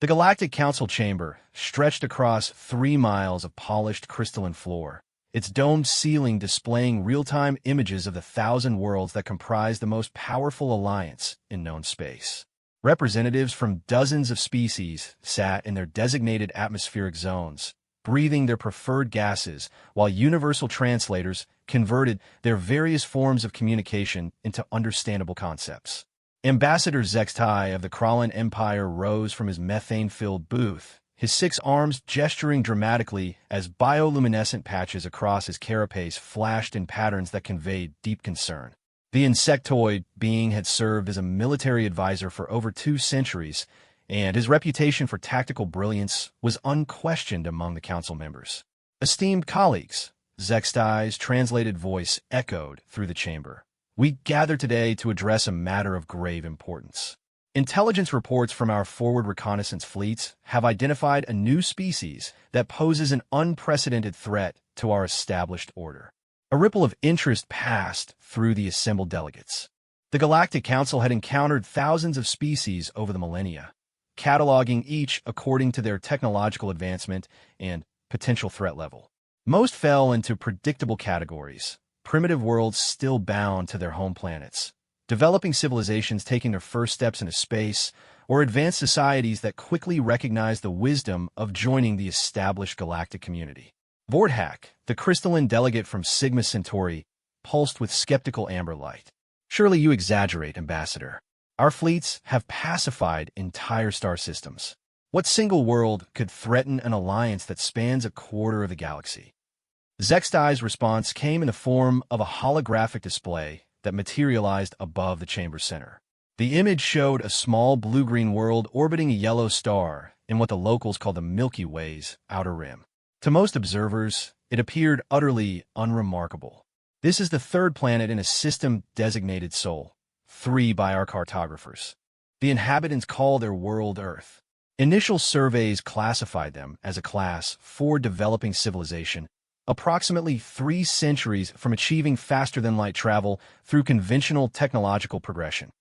The Galactic Council chamber stretched across 3 miles of polished crystalline floor, its domed ceiling displaying real-time images of the 1,000 worlds that comprise the most powerful alliance in known space. Representatives from dozens of species sat in their designated atmospheric zones, breathing their preferred gases, while universal translators converted their various forms of communication into understandable concepts. Ambassador Zextai of the Kralin Empire rose from his methane-filled booth, his 6 arms gesturing dramatically as bioluminescent patches across his carapace flashed in patterns that conveyed deep concern. The insectoid being had served as a military advisor for over 2 centuries, and his reputation for tactical brilliance was unquestioned among the council members. Esteemed colleagues, Zextai's translated voice echoed through the chamber. We gather today to address a matter of grave importance. Intelligence reports from our forward reconnaissance fleets have identified a new species that poses an unprecedented threat to our established order. A ripple of interest passed through the assembled delegates. The Galactic Council had encountered thousands of species over the millennia, cataloging each according to their technological advancement and potential threat level. Most fell into predictable categories: primitive worlds still bound to their home planets, developing civilizations taking their first steps into space, or advanced societies that quickly recognized the wisdom of joining the established galactic community. Vordhak, the crystalline delegate from Sigma Centauri, pulsed with skeptical amber light. Surely you exaggerate, Ambassador. Our fleets have pacified entire star systems. What single world could threaten an alliance that spans a quarter of the galaxy? Zextai's response came in the form of a holographic display that materialized above the chamber center. The image showed a small blue-green world orbiting a yellow star in what the locals call the Milky Way's outer rim. To most observers, it appeared utterly unremarkable. This is the 3rd planet in a system designated Sol, 3 by our cartographers. The inhabitants call their world Earth. Initial surveys classified them as a Class 4 developing civilization, approximately 3 centuries from achieving faster-than-light travel through conventional technological progression.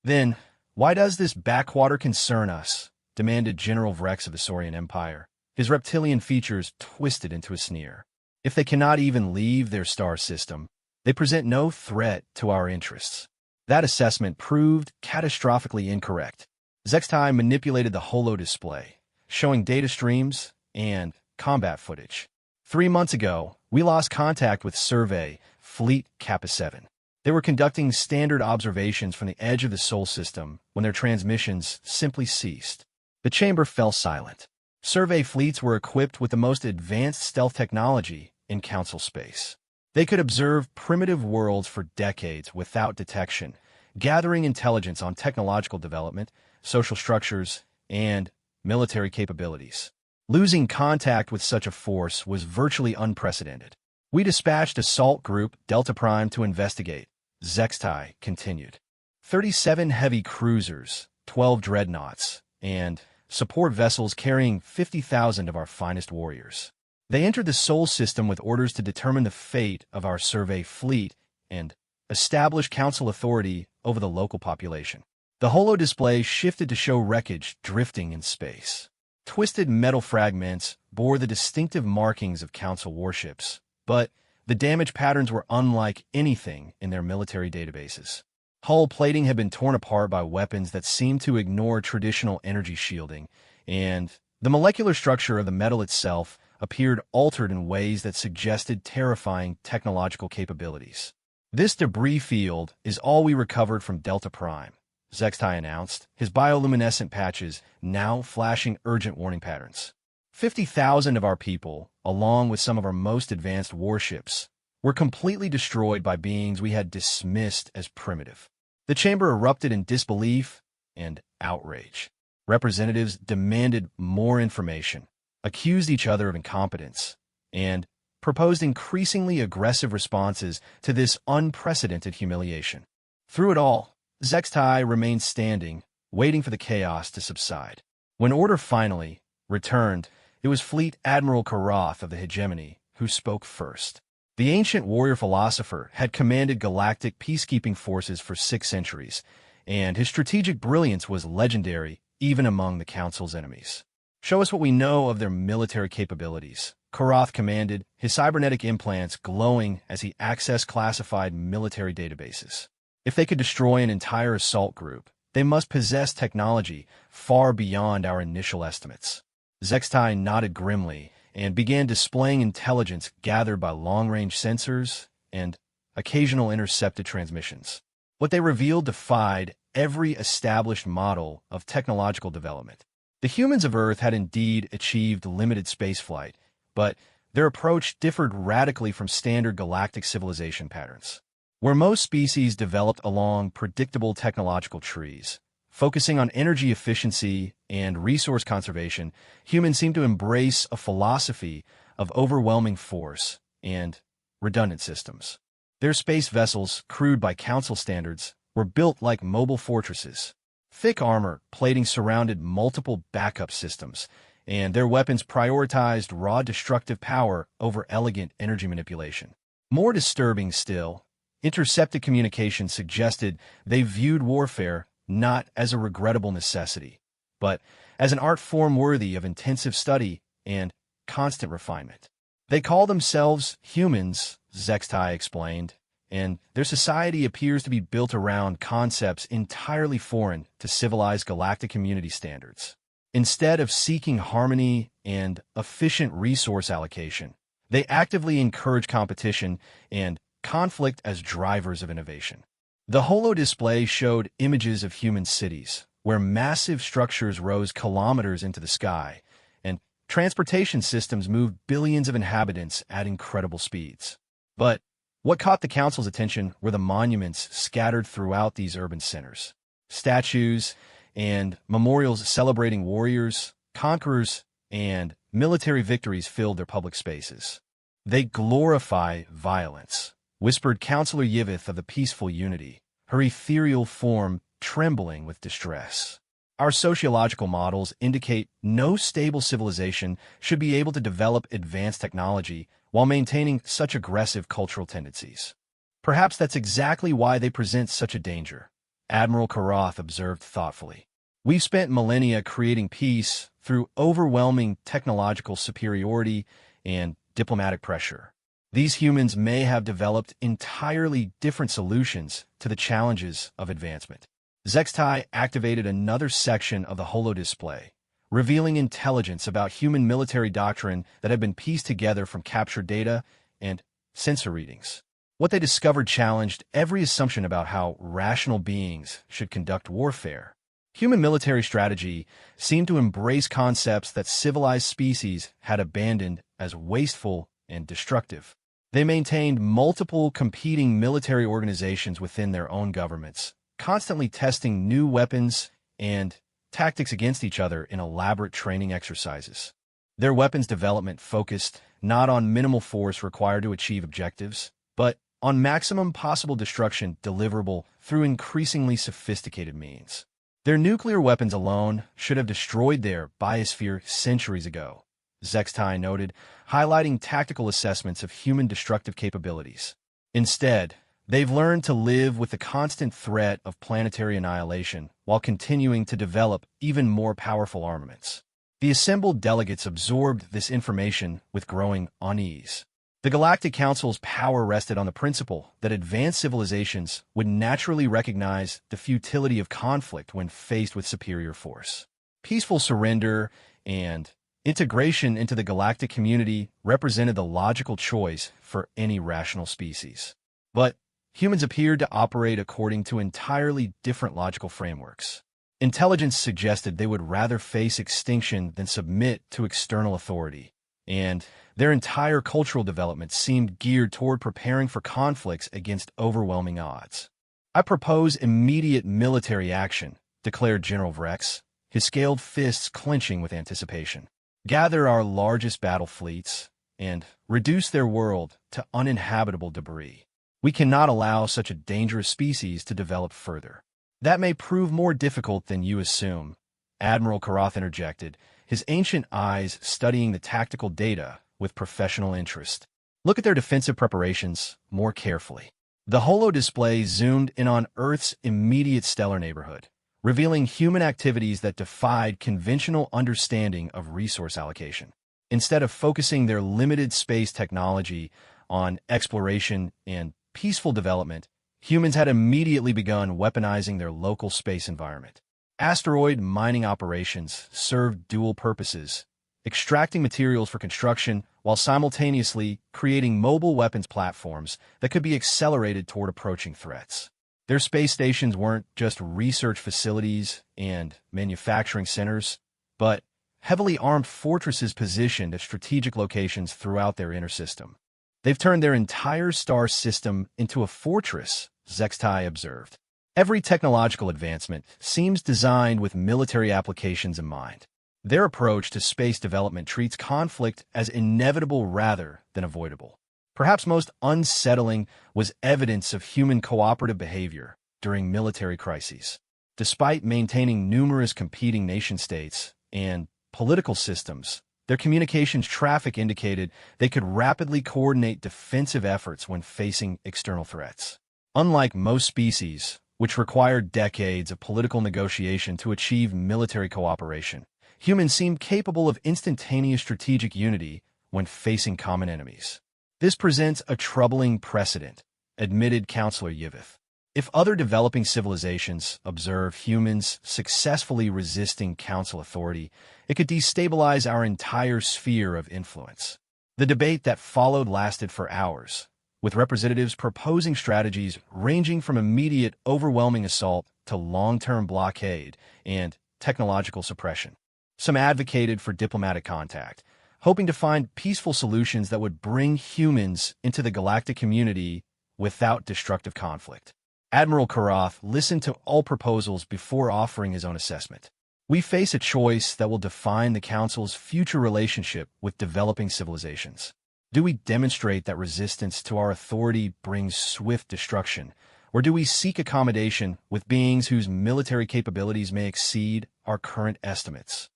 Then, why does this backwater concern us? Demanded General Vrex of the Saurian Empire, his reptilian features twisted into a sneer. If they cannot even leave their star system, they present no threat to our interests. That assessment proved catastrophically incorrect. Zextai manipulated the holo display, showing data streams and combat footage. 3 months ago, we lost contact with Survey Fleet Kappa 7. They were conducting standard observations from the edge of the Sol system when their transmissions simply ceased. The chamber fell silent. Survey fleets were equipped with the most advanced stealth technology in Council space. They could observe primitive worlds for decades without detection, gathering intelligence on technological development, social structures, and military capabilities. Losing contact with such a force was virtually unprecedented. We dispatched Assault Group Delta Prime to investigate, Zextai continued. 37 heavy cruisers, 12 dreadnoughts, and support vessels carrying 50,000 of our finest warriors. They entered the Sol system with orders to determine the fate of our survey fleet and establish council authority over the local population. The holo display shifted to show wreckage drifting in space. Twisted metal fragments bore the distinctive markings of Council warships, but the damage patterns were unlike anything in their military databases. Hull plating had been torn apart by weapons that seemed to ignore traditional energy shielding, and the molecular structure of the metal itself appeared altered in ways that suggested terrifying technological capabilities. This debris field is all we recovered from Delta Prime, Zextai announced, his bioluminescent patches now flashing urgent warning patterns. 50,000 of our people, along with some of our most advanced warships, were completely destroyed by beings we had dismissed as primitive. The chamber erupted in disbelief and outrage. Representatives demanded more information, accused each other of incompetence, and proposed increasingly aggressive responses to this unprecedented humiliation. Through it all, Zextai remained standing, waiting for the chaos to subside. When order finally returned, it was Fleet Admiral Karath of the Hegemony who spoke first. The ancient warrior philosopher had commanded galactic peacekeeping forces for 6 centuries, and his strategic brilliance was legendary even among the Council's enemies. Show us what we know of their military capabilities, Karath commanded, his cybernetic implants glowing as he accessed classified military databases. If they could destroy an entire assault group, they must possess technology far beyond our initial estimates. Zextai nodded grimly and began displaying intelligence gathered by long-range sensors and occasional intercepted transmissions. What they revealed defied every established model of technological development. The humans of Earth had indeed achieved limited spaceflight, but their approach differed radically from standard galactic civilization patterns. Where most species developed along predictable technological trees, focusing on energy efficiency and resource conservation, humans seemed to embrace a philosophy of overwhelming force and redundant systems. Their space vessels, crewed by Council standards, were built like mobile fortresses. Thick armor plating surrounded multiple backup systems, and their weapons prioritized raw destructive power over elegant energy manipulation. More disturbing still, intercepted communication suggested they viewed warfare not as a regrettable necessity, but as an art form worthy of intensive study and constant refinement. They call themselves humans, Zextai explained, and their society appears to be built around concepts entirely foreign to civilized galactic community standards. Instead of seeking harmony and efficient resource allocation, they actively encourage competition and conflict as drivers of innovation. The holo display showed images of human cities, where massive structures rose kilometers into the sky, and transportation systems moved billions of inhabitants at incredible speeds. But what caught the Council's attention were the monuments scattered throughout these urban centers. Statues and memorials celebrating warriors, conquerors, and military victories filled their public spaces. They glorify violence, whispered Councillor Yivith of the Peaceful Unity, her ethereal form trembling with distress. Our sociological models indicate no stable civilization should be able to develop advanced technology while maintaining such aggressive cultural tendencies. Perhaps that's exactly why they present such a danger, Admiral Karath observed thoughtfully. We've spent millennia creating peace through overwhelming technological superiority and diplomatic pressure. These humans may have developed entirely different solutions to the challenges of advancement. Zextai activated another section of the holo display, revealing intelligence about human military doctrine that had been pieced together from captured data and sensor readings. What they discovered challenged every assumption about how rational beings should conduct warfare. Human military strategy seemed to embrace concepts that civilized species had abandoned as wasteful and destructive. They maintained multiple competing military organizations within their own governments, constantly testing new weapons and tactics against each other in elaborate training exercises. Their weapons development focused not on minimal force required to achieve objectives, but on maximum possible destruction deliverable through increasingly sophisticated means. Their nuclear weapons alone should have destroyed their biosphere centuries ago, Zextai noted, highlighting tactical assessments of human destructive capabilities. Instead, they've learned to live with the constant threat of planetary annihilation while continuing to develop even more powerful armaments. The assembled delegates absorbed this information with growing unease. The Galactic Council's power rested on the principle that advanced civilizations would naturally recognize the futility of conflict when faced with superior force. Peaceful surrender and integration into the galactic community represented the logical choice for any rational species. But humans appeared to operate according to entirely different logical frameworks. Intelligence suggested they would rather face extinction than submit to external authority, and their entire cultural development seemed geared toward preparing for conflicts against overwhelming odds. I propose immediate military action, declared General Vrex, his scaled fists clenching with anticipation. Gather our largest battle fleets and reduce their world to uninhabitable debris. We cannot allow such a dangerous species to develop further. That may prove more difficult than you assume, Admiral Karath interjected, his ancient eyes studying the tactical data with professional interest. Look at their defensive preparations more carefully. The holo display zoomed in on Earth's immediate stellar neighborhood, revealing human activities that defied conventional understanding of resource allocation. Instead of focusing their limited space technology on exploration and peaceful development, humans had immediately begun weaponizing their local space environment. Asteroid mining operations served dual purposes, extracting materials for construction while simultaneously creating mobile weapons platforms that could be accelerated toward approaching threats. Their space stations weren't just research facilities and manufacturing centers, but heavily armed fortresses positioned at strategic locations throughout their inner system. They've turned their entire star system into a fortress, Zextai observed. Every technological advancement seems designed with military applications in mind. Their approach to space development treats conflict as inevitable rather than avoidable. Perhaps most unsettling was evidence of human cooperative behavior during military crises. Despite maintaining numerous competing nation-states and political systems, their communications traffic indicated they could rapidly coordinate defensive efforts when facing external threats. Unlike most species, which required decades of political negotiation to achieve military cooperation, humans seem capable of instantaneous strategic unity when facing common enemies. This presents a troubling precedent, admitted Counselor Yivith. If other developing civilizations observe humans successfully resisting council authority, it could destabilize our entire sphere of influence. The debate that followed lasted for hours, with representatives proposing strategies ranging from immediate, overwhelming assault to long-term blockade and technological suppression. Some advocated for diplomatic contact, hoping to find peaceful solutions that would bring humans into the galactic community without destructive conflict. Admiral Karath listened to all proposals before offering his own assessment. We face a choice that will define the Council's future relationship with developing civilizations. Do we demonstrate that resistance to our authority brings swift destruction, or do we seek accommodation with beings whose military capabilities may exceed our current estimates?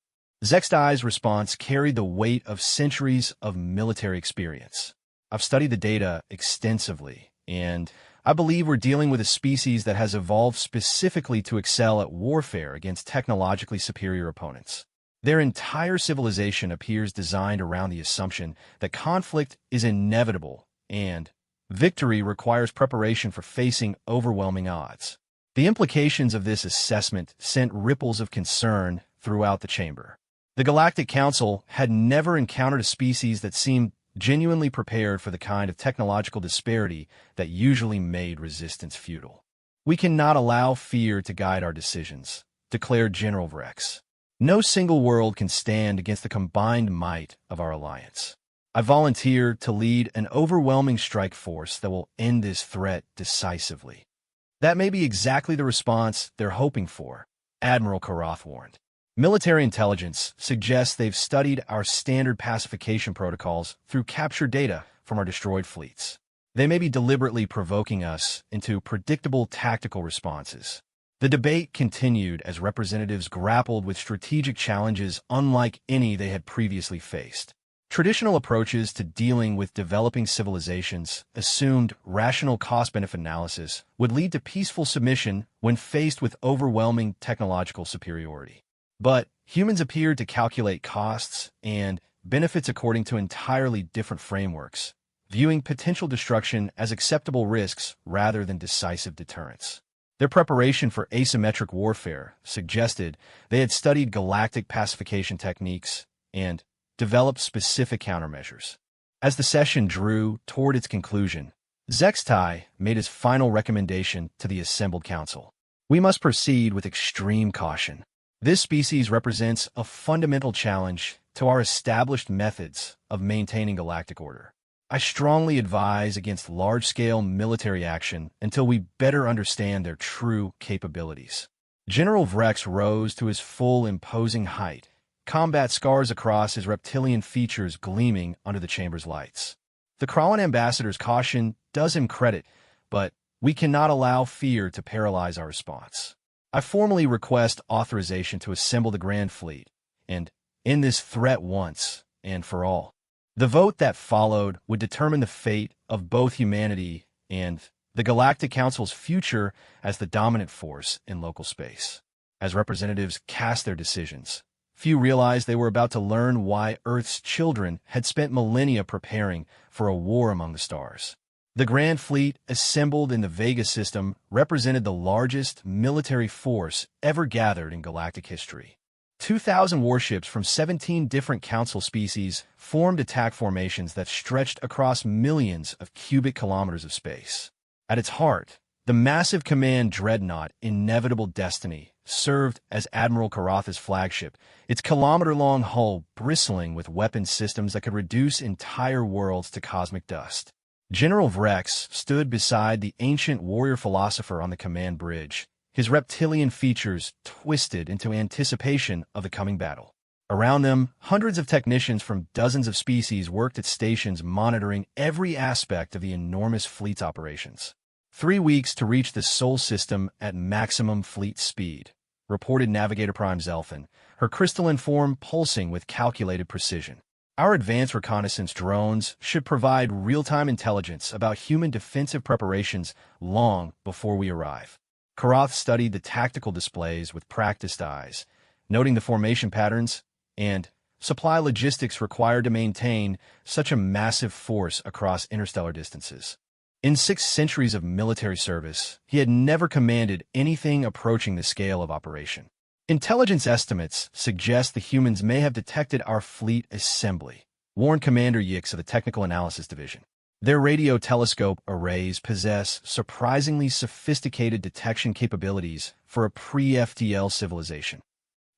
Zextai's response carried the weight of centuries of military experience. I've studied the data extensively, and I believe we're dealing with a species that has evolved specifically to excel at warfare against technologically superior opponents. Their entire civilization appears designed around the assumption that conflict is inevitable and victory requires preparation for facing overwhelming odds. The implications of this assessment sent ripples of concern throughout the chamber. The Galactic Council had never encountered a species that seemed genuinely prepared for the kind of technological disparity that usually made resistance futile. We cannot allow fear to guide our decisions, declared General Vrex. No single world can stand against the combined might of our alliance. I volunteer to lead an overwhelming strike force that will end this threat decisively. That may be exactly the response they're hoping for, Admiral Karath warned. Military intelligence suggests they've studied our standard pacification protocols through captured data from our destroyed fleets. They may be deliberately provoking us into predictable tactical responses. The debate continued as representatives grappled with strategic challenges unlike any they had previously faced. Traditional approaches to dealing with developing civilizations assumed rational cost-benefit analysis would lead to peaceful submission when faced with overwhelming technological superiority. But humans appeared to calculate costs and benefits according to entirely different frameworks, viewing potential destruction as acceptable risks rather than decisive deterrents. Their preparation for asymmetric warfare suggested they had studied galactic pacification techniques and developed specific countermeasures. As the session drew toward its conclusion, Zextai made his final recommendation to the assembled council. We must proceed with extreme caution. This species represents a fundamental challenge to our established methods of maintaining galactic order. I strongly advise against large-scale military action until we better understand their true capabilities. General Vrex rose to his full imposing height, combat scars across his reptilian features gleaming under the chamber's lights. The Krallan ambassador's caution does him credit, but we cannot allow fear to paralyze our response. I formally request authorization to assemble the Grand Fleet and end this threat once and for all. The vote that followed would determine the fate of both humanity and the Galactic Council's future as the dominant force in local space. as representatives cast their decisions. Few realized they were about to learn why Earth's children had spent millennia preparing for a war among the stars. The Grand Fleet, assembled in the Vega system, represented the largest military force ever gathered in galactic history. 2,000 warships from 17 different council species formed attack formations that stretched across millions of cubic kilometers of space. At its heart, the massive command dreadnought Inevitable Destiny served as Admiral Karath's flagship, its kilometer-long hull bristling with weapon systems that could reduce entire worlds to cosmic dust. General Vrex stood beside the ancient warrior philosopher on the command bridge, his reptilian features twisted into anticipation of the coming battle. Around them, hundreds of technicians from dozens of species worked at stations monitoring every aspect of the enormous fleet's operations. 3 weeks to reach the Sol system at maximum fleet speed, reported Navigator Prime Zelfin, her crystalline form pulsing with calculated precision. Our advanced reconnaissance drones should provide real-time intelligence about human defensive preparations long before we arrive. Karath studied the tactical displays with practiced eyes, noting the formation patterns and supply logistics required to maintain such a massive force across interstellar distances. In 6 centuries of military service, he had never commanded anything approaching the scale of operation. Intelligence estimates suggest the humans may have detected our fleet assembly, warned Commander Yix of the Technical Analysis Division. Their radio telescope arrays possess surprisingly sophisticated detection capabilities for a pre-FTL civilization.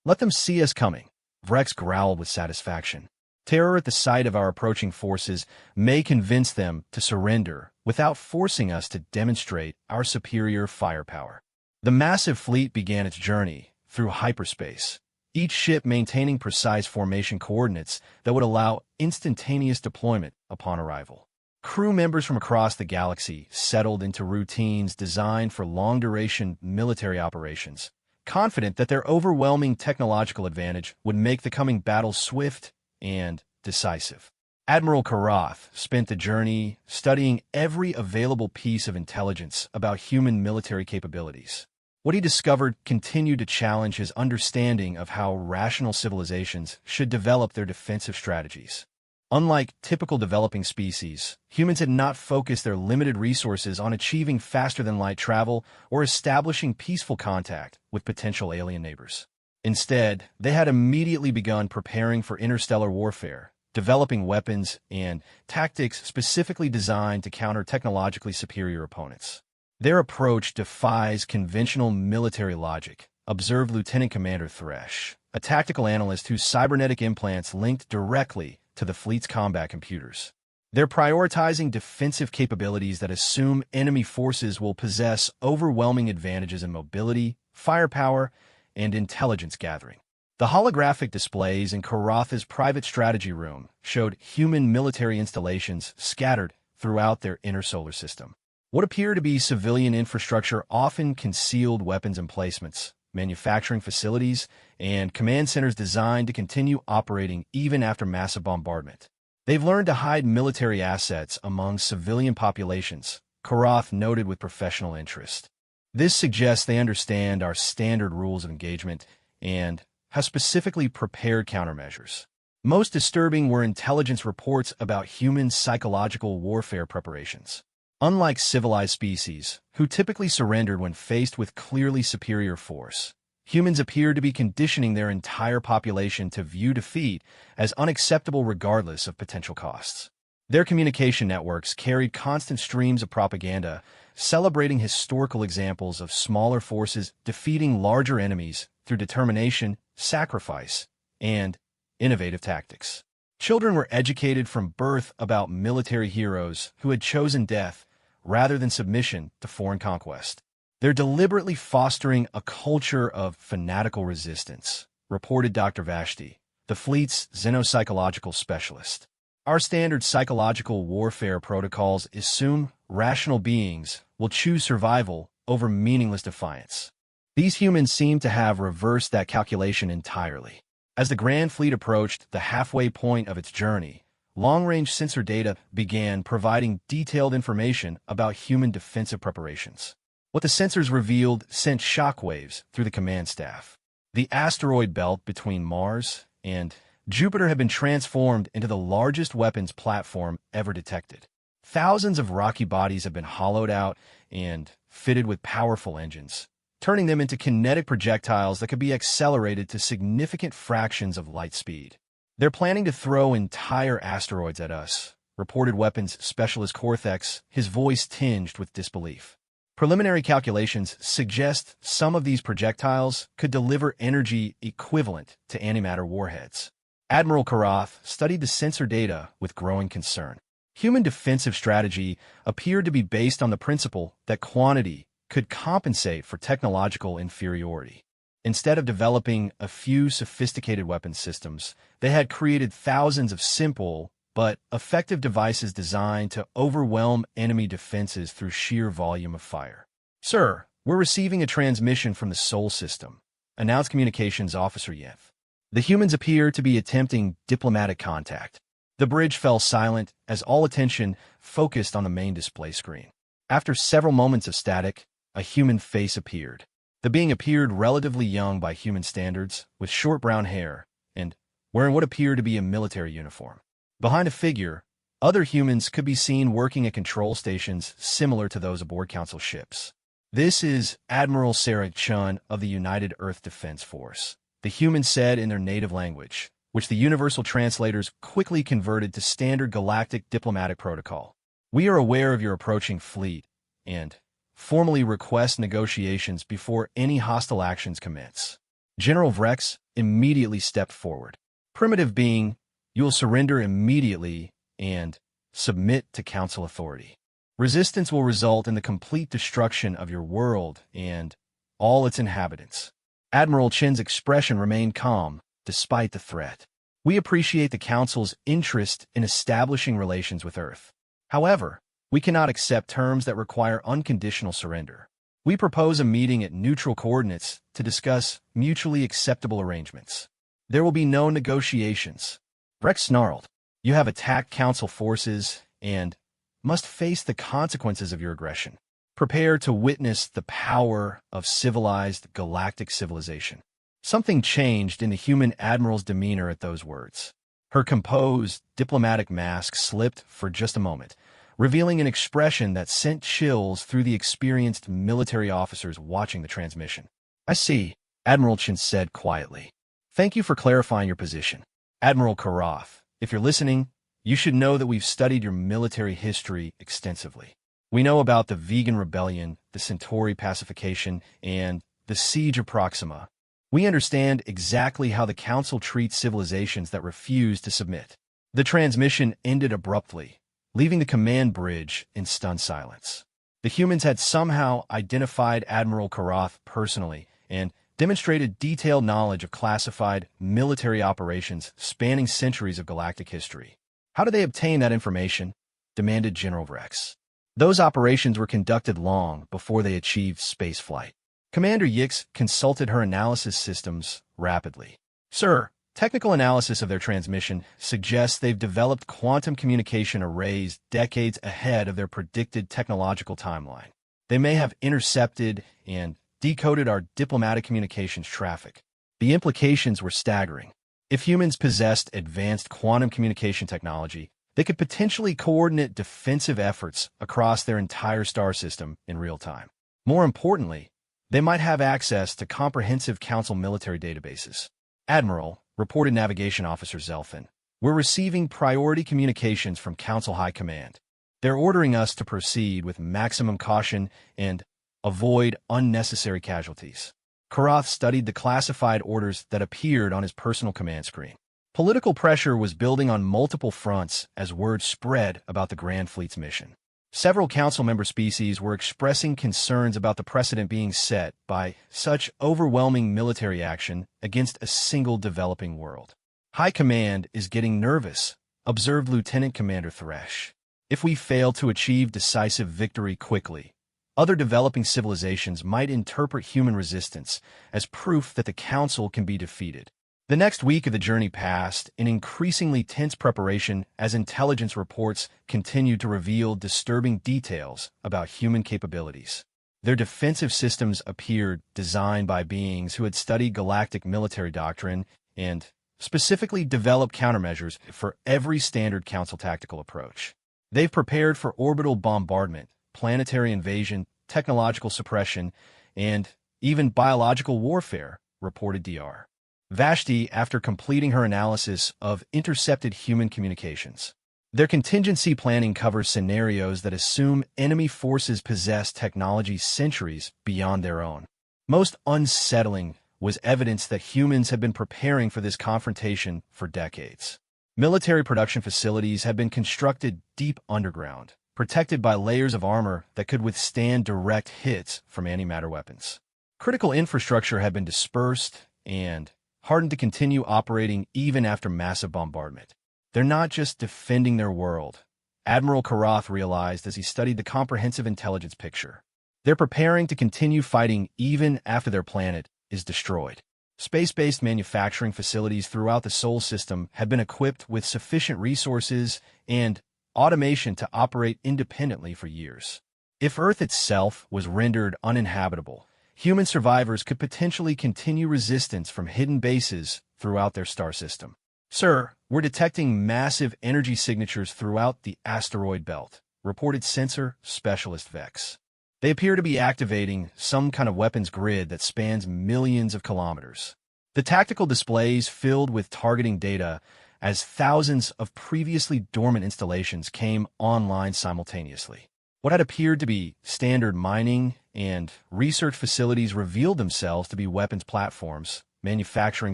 Let them see us coming, Vrex growled with satisfaction. Terror at the sight of our approaching forces may convince them to surrender without forcing us to demonstrate our superior firepower. The massive fleet began its journey through hyperspace, each ship maintaining precise formation coordinates that would allow instantaneous deployment upon arrival. Crew members from across the galaxy settled into routines designed for long-duration military operations, confident that their overwhelming technological advantage would make the coming battle swift and decisive. Admiral Karath spent the journey studying every available piece of intelligence about human military capabilities. What he discovered continued to challenge his understanding of how rational civilizations should develop their defensive strategies. Unlike typical developing species, humans had not focused their limited resources on achieving faster-than-light travel or establishing peaceful contact with potential alien neighbors. Instead, they had immediately begun preparing for interstellar warfare, developing weapons and tactics specifically designed to counter technologically superior opponents. Their approach defies conventional military logic, observed Lieutenant Commander Thresh, a tactical analyst whose cybernetic implants linked directly to the fleet's combat computers. They're prioritizing defensive capabilities that assume enemy forces will possess overwhelming advantages in mobility, firepower, and intelligence gathering. The holographic displays in Karath's private strategy room showed human military installations scattered throughout their inner solar system. What appear to be civilian infrastructure often concealed weapons emplacements, manufacturing facilities, and command centers designed to continue operating even after massive bombardment. They've learned to hide military assets among civilian populations, Karath noted with professional interest. This suggests they understand our standard rules of engagement and have specifically prepared countermeasures. Most disturbing were intelligence reports about human psychological warfare preparations. Unlike civilized species, who typically surrendered when faced with clearly superior force, humans appear to be conditioning their entire population to view defeat as unacceptable regardless of potential costs. Their communication networks carried constant streams of propaganda, celebrating historical examples of smaller forces defeating larger enemies through determination, sacrifice, and innovative tactics. Children were educated from birth about military heroes who had chosen death rather than submission to foreign conquest. They're deliberately fostering a culture of fanatical resistance, reported Dr. Vashti, the fleet's xenopsychological specialist. Our standard psychological warfare protocols assume rational beings will choose survival over meaningless defiance. These humans seem to have reversed that calculation entirely. As the Grand Fleet approached the halfway point of its journey, long-range sensor data began providing detailed information about human defensive preparations. What the sensors revealed sent shockwaves through the command staff. The asteroid belt between Mars and Jupiter had been transformed into the largest weapons platform ever detected. Thousands of rocky bodies have been hollowed out and fitted with powerful engines, turning them into kinetic projectiles that could be accelerated to significant fractions of light speed. They're planning to throw entire asteroids at us, reported weapons specialist Cortex, his voice tinged with disbelief. Preliminary calculations suggest some of these projectiles could deliver energy equivalent to antimatter warheads. Admiral Karath studied the sensor data with growing concern. Human defensive strategy appeared to be based on the principle that quantity could compensate for technological inferiority. Instead of developing a few sophisticated weapons systems, they had created thousands of simple but effective devices designed to overwhelm enemy defenses through sheer volume of fire. "Sir, we're receiving a transmission from the Sol system," announced Communications Officer Yev. The humans appear to be attempting diplomatic contact. The bridge fell silent as all attention focused on the main display screen. After several moments of static, a human face appeared. The being appeared relatively young by human standards, with short brown hair, and wearing what appeared to be a military uniform. Behind the figure, other humans could be seen working at control stations similar to those aboard Council ships. "This is Admiral Sarah Chun of the United Earth Defense Force," the humans said in their native language, which the universal translators quickly converted to standard galactic diplomatic protocol. "We are aware of your approaching fleet and formally request negotiations before any hostile actions commence." General Vrex immediately stepped forward. "Primitive being, you will surrender immediately and submit to Council authority. Resistance will result in the complete destruction of your world and all its inhabitants." Admiral Chin's expression remained calm, despite the threat. "We appreciate the Council's interest in establishing relations with Earth. However, we cannot accept terms that require unconditional surrender. We propose a meeting at neutral coordinates to discuss mutually acceptable arrangements. There will be no negotiations." Rex snarled. "You have attacked Council forces and must face the consequences of your aggression. Prepare to witness the power of civilized galactic civilization." Something changed in the human admiral's demeanor at those words. Her composed, diplomatic mask slipped for just a moment, revealing an expression that sent chills through the experienced military officers watching the transmission. "I see," Admiral Chin said quietly. "Thank you for clarifying your position. Admiral Karath, if you're listening, you should know that we've studied your military history extensively. We know about the Vegan Rebellion, the Centauri Pacification, and the Siege of Proxima. We understand exactly how the Council treats civilizations that refuse to submit." The transmission ended abruptly, leaving the command bridge in stunned silence. The humans had somehow identified Admiral Karath personally and demonstrated detailed knowledge of classified military operations spanning centuries of galactic history. "How did they obtain that information?" demanded General Vrex. "Those operations were conducted long before they achieved spaceflight." Commander Yix consulted her analysis systems rapidly. "Sir, technical analysis of their transmission suggests they've developed quantum communication arrays decades ahead of their predicted technological timeline. They may have intercepted and decoded our diplomatic communications traffic." The implications were staggering. If humans possessed advanced quantum communication technology, they could potentially coordinate defensive efforts across their entire star system in real time. More importantly, they might have access to comprehensive Council military databases. "Admiral," reported Navigation Officer Zelfin, "we're receiving priority communications from Council High Command. They're ordering us to proceed with maximum caution and avoid unnecessary casualties." Karath studied the classified orders that appeared on his personal command screen. Political pressure was building on multiple fronts as word spread about the Grand Fleet's mission. Several Council member species were expressing concerns about the precedent being set by such overwhelming military action against a single developing world. "High Command is getting nervous," observed Lieutenant Commander Thresh. "If we fail to achieve decisive victory quickly, other developing civilizations might interpret human resistance as proof that the Council can be defeated." The next week of the journey passed in increasingly tense preparation as intelligence reports continued to reveal disturbing details about human capabilities. Their defensive systems appeared designed by beings who had studied galactic military doctrine and specifically developed countermeasures for every standard council tactical approach. They've prepared for orbital bombardment, planetary invasion, technological suppression, and even biological warfare, reported Dr. Vashti after completing her analysis of intercepted human communications. Their contingency planning covers scenarios that assume enemy forces possess technology centuries beyond their own. Most unsettling was evidence that humans have been preparing for this confrontation for decades. Military production facilities have been constructed deep underground, protected by layers of armor that could withstand direct hits from antimatter weapons. Critical infrastructure had been dispersed and hardened to continue operating even after massive bombardment. They're not just defending their world, Admiral Karath realized as he studied the comprehensive intelligence picture. They're preparing to continue fighting even after their planet is destroyed. Space-based manufacturing facilities throughout the Sol system have been equipped with sufficient resources and automation to operate independently for years. If Earth itself was rendered uninhabitable, human survivors could potentially continue resistance from hidden bases throughout their star system. Sir, we're detecting massive energy signatures throughout the asteroid belt, reported Sensor Specialist Vex. They appear to be activating some kind of weapons grid that spans millions of kilometers. The tactical displays filled with targeting data as thousands of previously dormant installations came online simultaneously. What had appeared to be standard mining and research facilities revealed themselves to be weapons platforms, manufacturing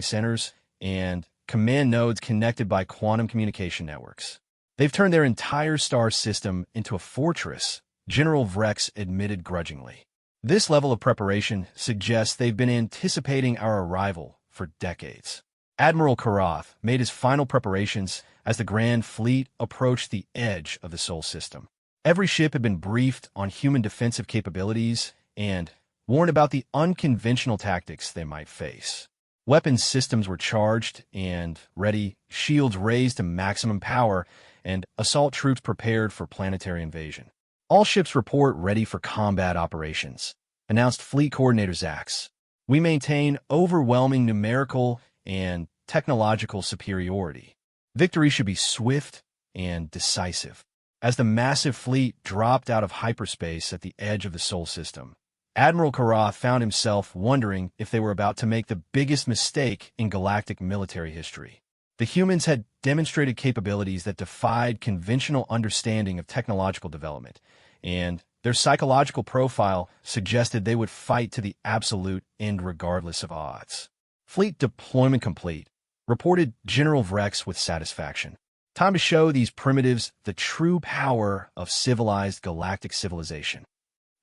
centers, and command nodes connected by quantum communication networks. They've turned their entire star system into a fortress, General Vrex admitted grudgingly. This level of preparation suggests they've been anticipating our arrival for decades. Admiral Karath made his final preparations as the Grand Fleet approached the edge of the Sol system. Every ship had been briefed on human defensive capabilities and warned about the unconventional tactics they might face. Weapons systems were charged and ready, shields raised to maximum power, and assault troops prepared for planetary invasion. All ships report ready for combat operations, announced Fleet Coordinator Zax. We maintain overwhelming numerical and technological superiority. Victory should be swift and decisive. As the massive fleet dropped out of hyperspace at the edge of the Sol system, Admiral Karath found himself wondering if they were about to make the biggest mistake in galactic military history. The humans had demonstrated capabilities that defied conventional understanding of technological development, and their psychological profile suggested they would fight to the absolute end regardless of odds. Fleet deployment complete, reported General Vrex with satisfaction. Time to show these primitives the true power of civilized galactic civilization.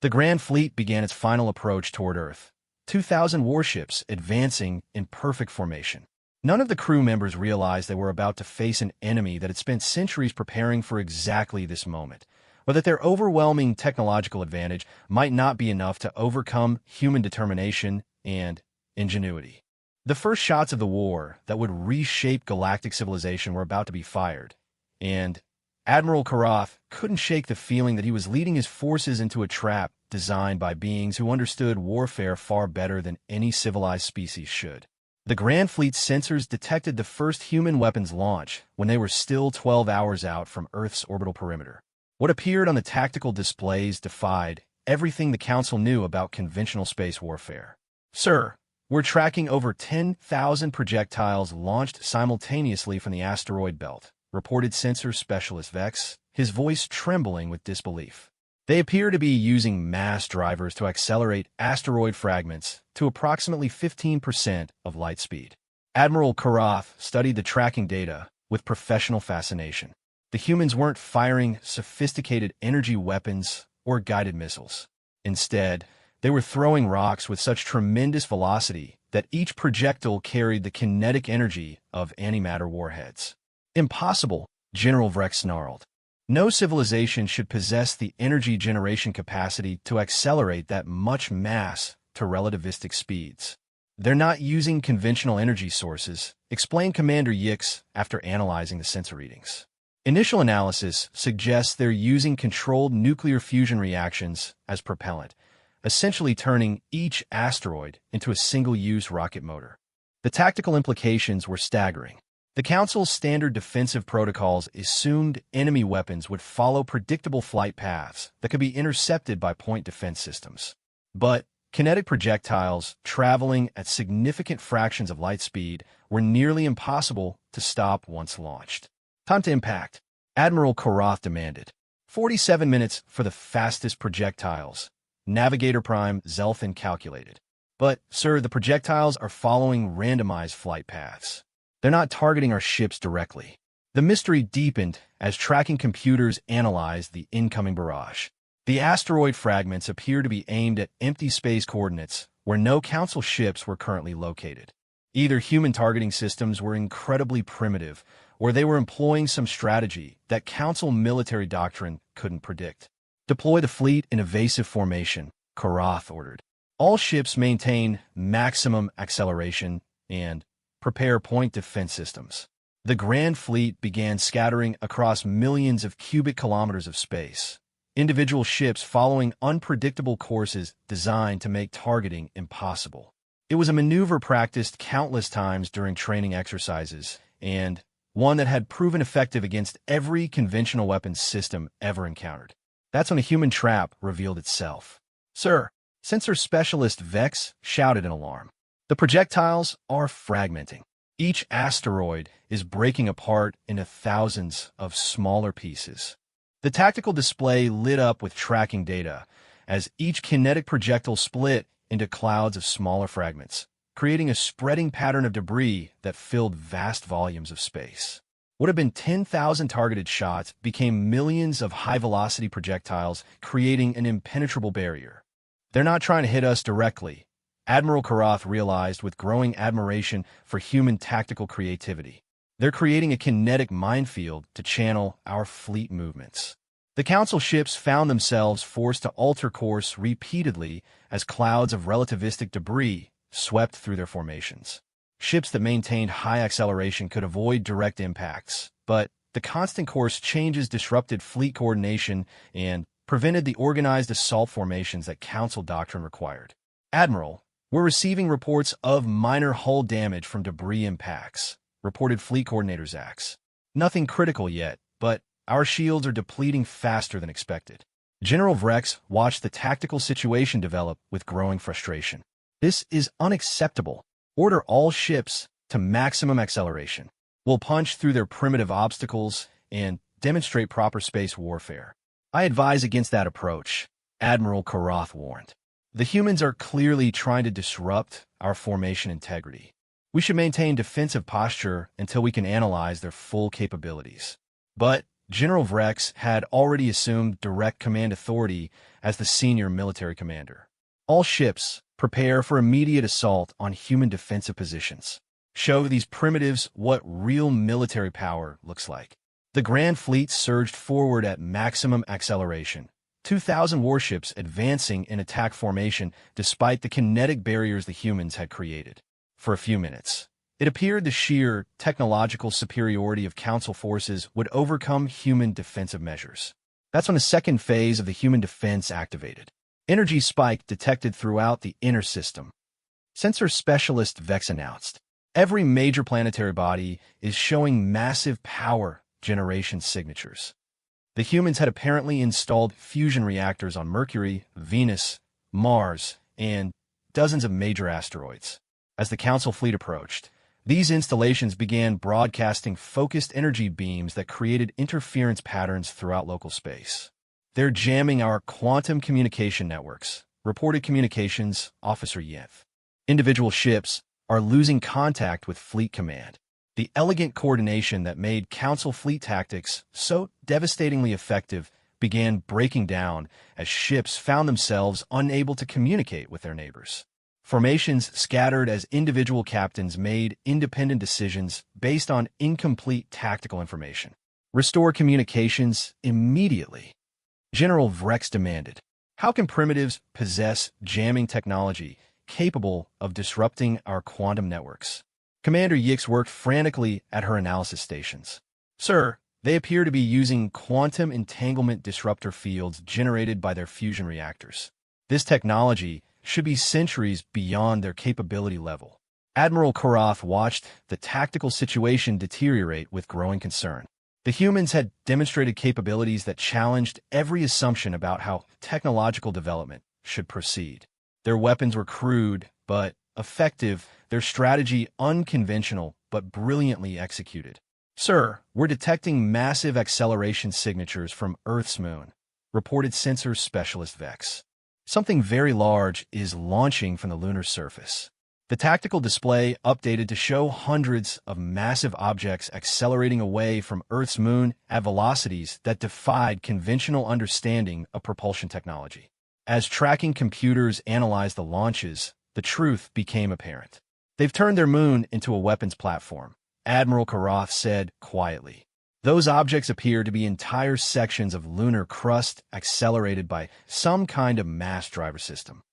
The Grand Fleet began its final approach toward Earth, 2,000 warships advancing in perfect formation. None of the crew members realized they were about to face an enemy that had spent centuries preparing for exactly this moment, or that their overwhelming technological advantage might not be enough to overcome human determination and ingenuity. The first shots of the war that would reshape galactic civilization were about to be fired, and Admiral Karath couldn't shake the feeling that he was leading his forces into a trap designed by beings who understood warfare far better than any civilized species should. The Grand Fleet's sensors detected the first human weapons launch when they were still 12 hours out from Earth's orbital perimeter. What appeared on the tactical displays defied everything the Council knew about conventional space warfare. Sir, we're tracking over 10,000 projectiles launched simultaneously from the asteroid belt, reported Sensor Specialist Vex, his voice trembling with disbelief. They appear to be using mass drivers to accelerate asteroid fragments to approximately 15% of light speed. Admiral Karath studied the tracking data with professional fascination. The humans weren't firing sophisticated energy weapons or guided missiles. Instead, they were throwing rocks with such tremendous velocity that each projectile carried the kinetic energy of antimatter warheads. Impossible, General Vrex snarled. No civilization should possess the energy generation capacity to accelerate that much mass to relativistic speeds. They're not using conventional energy sources, explained Commander Yix after analyzing the sensor readings. Initial analysis suggests they're using controlled nuclear fusion reactions as propellant, essentially turning each asteroid into a single-use rocket motor. The tactical implications were staggering. The Council's standard defensive protocols assumed enemy weapons would follow predictable flight paths that could be intercepted by point defense systems. But kinetic projectiles, traveling at significant fractions of light speed, were nearly impossible to stop once launched. Time to impact, Admiral Karath demanded. 47 minutes for the fastest projectiles, Navigator Prime Zelthan calculated. But, sir, the projectiles are following randomized flight paths. They're not targeting our ships directly. The mystery deepened as tracking computers analyzed the incoming barrage. The asteroid fragments appear to be aimed at empty space coordinates where no Council ships were currently located. Either human targeting systems were incredibly primitive, or they were employing some strategy that Council military doctrine couldn't predict. Deploy the fleet in evasive formation, Karath ordered. All ships maintain maximum acceleration and prepare point defense systems. The Grand Fleet began scattering across millions of cubic kilometers of space, individual ships following unpredictable courses designed to make targeting impossible. It was a maneuver practiced countless times during training exercises, and one that had proven effective against every conventional weapons system ever encountered. That's when a human trap revealed itself. Sir, Sensor Specialist Vex shouted in alarm. The projectiles are fragmenting. Each asteroid is breaking apart into thousands of smaller pieces. The tactical display lit up with tracking data as each kinetic projectile split into clouds of smaller fragments, creating a spreading pattern of debris that filled vast volumes of space. What had been 10,000 targeted shots became millions of high-velocity projectiles, creating an impenetrable barrier. They're not trying to hit us directly, Admiral Karath realized with growing admiration for human tactical creativity. They're creating a kinetic minefield to channel our fleet movements. The Council ships found themselves forced to alter course repeatedly as clouds of relativistic debris swept through their formations. Ships that maintained high acceleration could avoid direct impacts, but the constant course changes disrupted fleet coordination and prevented the organized assault formations that Council doctrine required. Admiral, we're receiving reports of minor hull damage from debris impacts, reported Fleet Coordinator Zax. Nothing critical yet, but our shields are depleting faster than expected. General Vrex watched the tactical situation develop with growing frustration. This is unacceptable. Order all ships to maximum acceleration. We'll punch through their primitive obstacles and demonstrate proper space warfare. I advise against that approach, Admiral Karath warned. The humans are clearly trying to disrupt our formation integrity. We should maintain defensive posture until we can analyze their full capabilities. But General Vrex had already assumed direct command authority as the senior military commander. All ships prepare for immediate assault on human defensive positions. Show these primitives what real military power looks like. The Grand Fleet surged forward at maximum acceleration, 2,000 warships advancing in attack formation despite the kinetic barriers the humans had created. For a few minutes, it appeared the sheer technological superiority of Council forces would overcome human defensive measures. That's when the second phase of the human defense activated. Energy spike detected throughout the inner system. Sensor Specialist Vex announced. Every major planetary body is showing massive power generation signatures. The humans had apparently installed fusion reactors on Mercury, Venus, Mars, and dozens of major asteroids. As the Council fleet approached, these installations began broadcasting focused energy beams that created interference patterns throughout local space. They're jamming our quantum communication networks, reported Communications Officer Yenth. Individual ships are losing contact with Fleet Command. The elegant coordination that made Council fleet tactics so devastatingly effective began breaking down as ships found themselves unable to communicate with their neighbors. Formations scattered as individual captains made independent decisions based on incomplete tactical information. Restore communications immediately, General Vrex demanded. How can primitives possess jamming technology capable of disrupting our quantum networks? Commander Yix worked frantically at her analysis stations. Sir, they appear to be using quantum entanglement disruptor fields generated by their fusion reactors. This technology should be centuries beyond their capability level. Admiral Karath watched the tactical situation deteriorate with growing concern. The humans had demonstrated capabilities that challenged every assumption about how technological development should proceed. Their weapons were crude, but effective, their strategy unconventional, but brilliantly executed. "Sir, we're detecting massive acceleration signatures from Earth's moon," reported Sensors Specialist Vex. "Something very large is launching from the lunar surface." The tactical display updated to show hundreds of massive objects accelerating away from Earth's moon at velocities that defied conventional understanding of propulsion technology. As tracking computers analyzed the launches, the truth became apparent. "They've turned their moon into a weapons platform," Admiral Karath said quietly. "Those objects appear to be entire sections of lunar crust accelerated by some kind of mass driver system."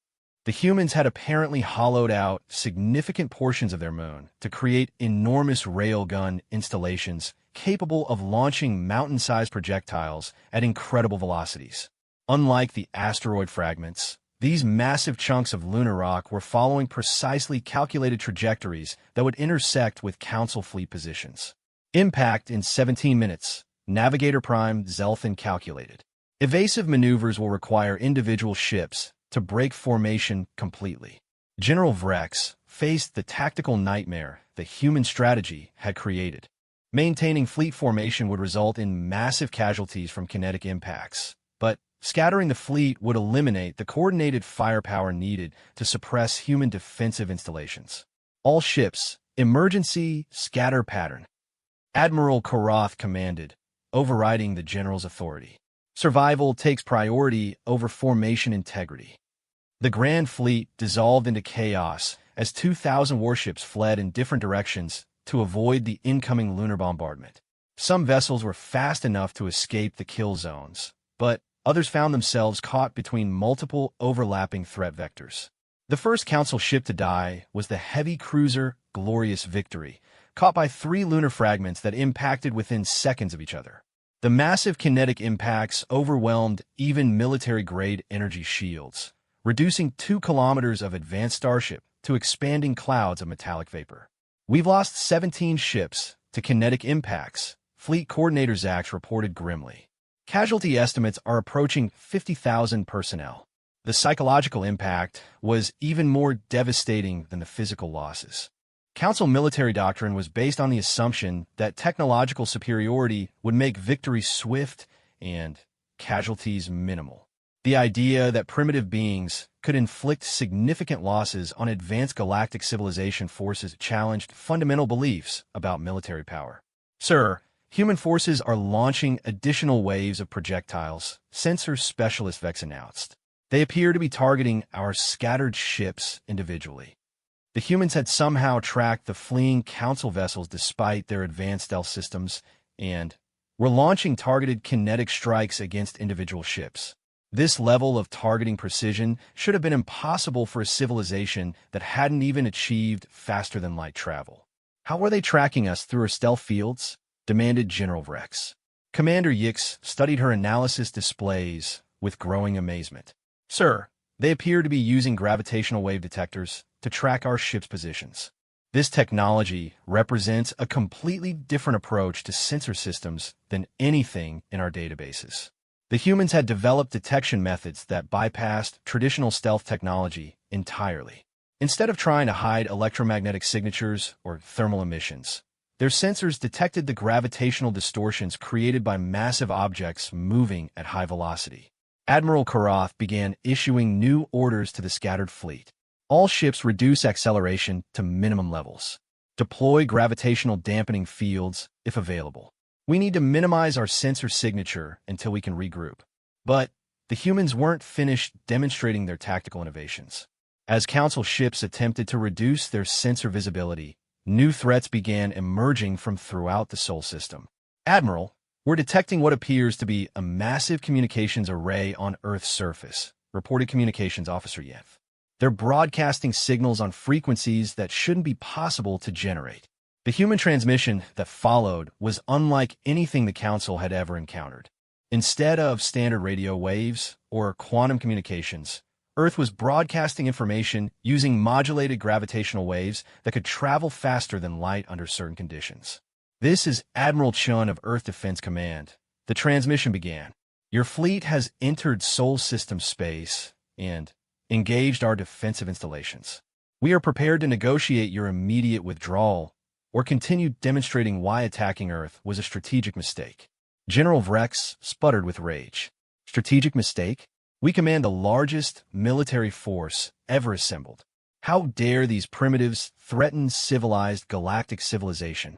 The humans had apparently hollowed out significant portions of their moon to create enormous railgun installations capable of launching mountain-sized projectiles at incredible velocities. Unlike the asteroid fragments, these massive chunks of lunar rock were following precisely calculated trajectories that would intersect with Council fleet positions. "Impact in 17 minutes, Navigator Prime Zelthan calculated. Evasive maneuvers will require individual ships to break formation completely." General Vrex faced the tactical nightmare the human strategy had created. Maintaining fleet formation would result in massive casualties from kinetic impacts, but scattering the fleet would eliminate the coordinated firepower needed to suppress human defensive installations. "All ships, emergency scatter pattern," Admiral Karath commanded, overriding the general's authority. "Survival takes priority over formation integrity." The Grand Fleet dissolved into chaos as 2,000 warships fled in different directions to avoid the incoming lunar bombardment. Some vessels were fast enough to escape the kill zones, but others found themselves caught between multiple overlapping threat vectors. The first Council ship to die was the heavy cruiser Glorious Victory, caught by 3 lunar fragments that impacted within seconds of each other. The massive kinetic impacts overwhelmed even military-grade energy shields, reducing 2 kilometers of advanced starship to expanding clouds of metallic vapor. "We've lost 17 ships to kinetic impacts," Fleet Coordinator Zax reported grimly. "Casualty estimates are approaching 50,000 personnel." The psychological impact was even more devastating than the physical losses. Council military doctrine was based on the assumption that technological superiority would make victory swift and casualties minimal. The idea that primitive beings could inflict significant losses on advanced galactic civilization forces challenged fundamental beliefs about military power. "Sir, human forces are launching additional waves of projectiles," Sensors Specialist Vex announced. "They appear to be targeting our scattered ships individually." The humans had somehow tracked the fleeing Council vessels despite their advanced stealth systems and were launching targeted kinetic strikes against individual ships. This level of targeting precision should have been impossible for a civilization that hadn't even achieved faster-than-light travel. "How were they tracking us through our stealth fields?" demanded General Vrex. Commander Yix studied her analysis displays with growing amazement. "Sir, they appear to be using gravitational wave detectors to track our ship's positions. This technology represents a completely different approach to sensor systems than anything in our databases." The humans had developed detection methods that bypassed traditional stealth technology entirely. Instead of trying to hide electromagnetic signatures or thermal emissions, their sensors detected the gravitational distortions created by massive objects moving at high velocity. Admiral Karath began issuing new orders to the scattered fleet. "All ships reduce acceleration to minimum levels. Deploy gravitational dampening fields if available. We need to minimize our sensor signature until we can regroup." But the humans weren't finished demonstrating their tactical innovations. As Council ships attempted to reduce their sensor visibility, new threats began emerging from throughout the Sol system. "Admiral, we're detecting what appears to be a massive communications array on Earth's surface," reported Communications Officer Yeth. "They're broadcasting signals on frequencies that shouldn't be possible to generate." The human transmission that followed was unlike anything the Council had ever encountered. Instead of standard radio waves or quantum communications, Earth was broadcasting information using modulated gravitational waves that could travel faster than light under certain conditions. This is Admiral Chun of Earth Defense Command. The transmission began. Your fleet has entered Sol system space and engaged our defensive installations. We are prepared to negotiate your immediate withdrawal or continue demonstrating why attacking Earth was a strategic mistake. General Vrex sputtered with rage. Strategic mistake? We command the largest military force ever assembled. How dare these primitives threaten civilized galactic civilization?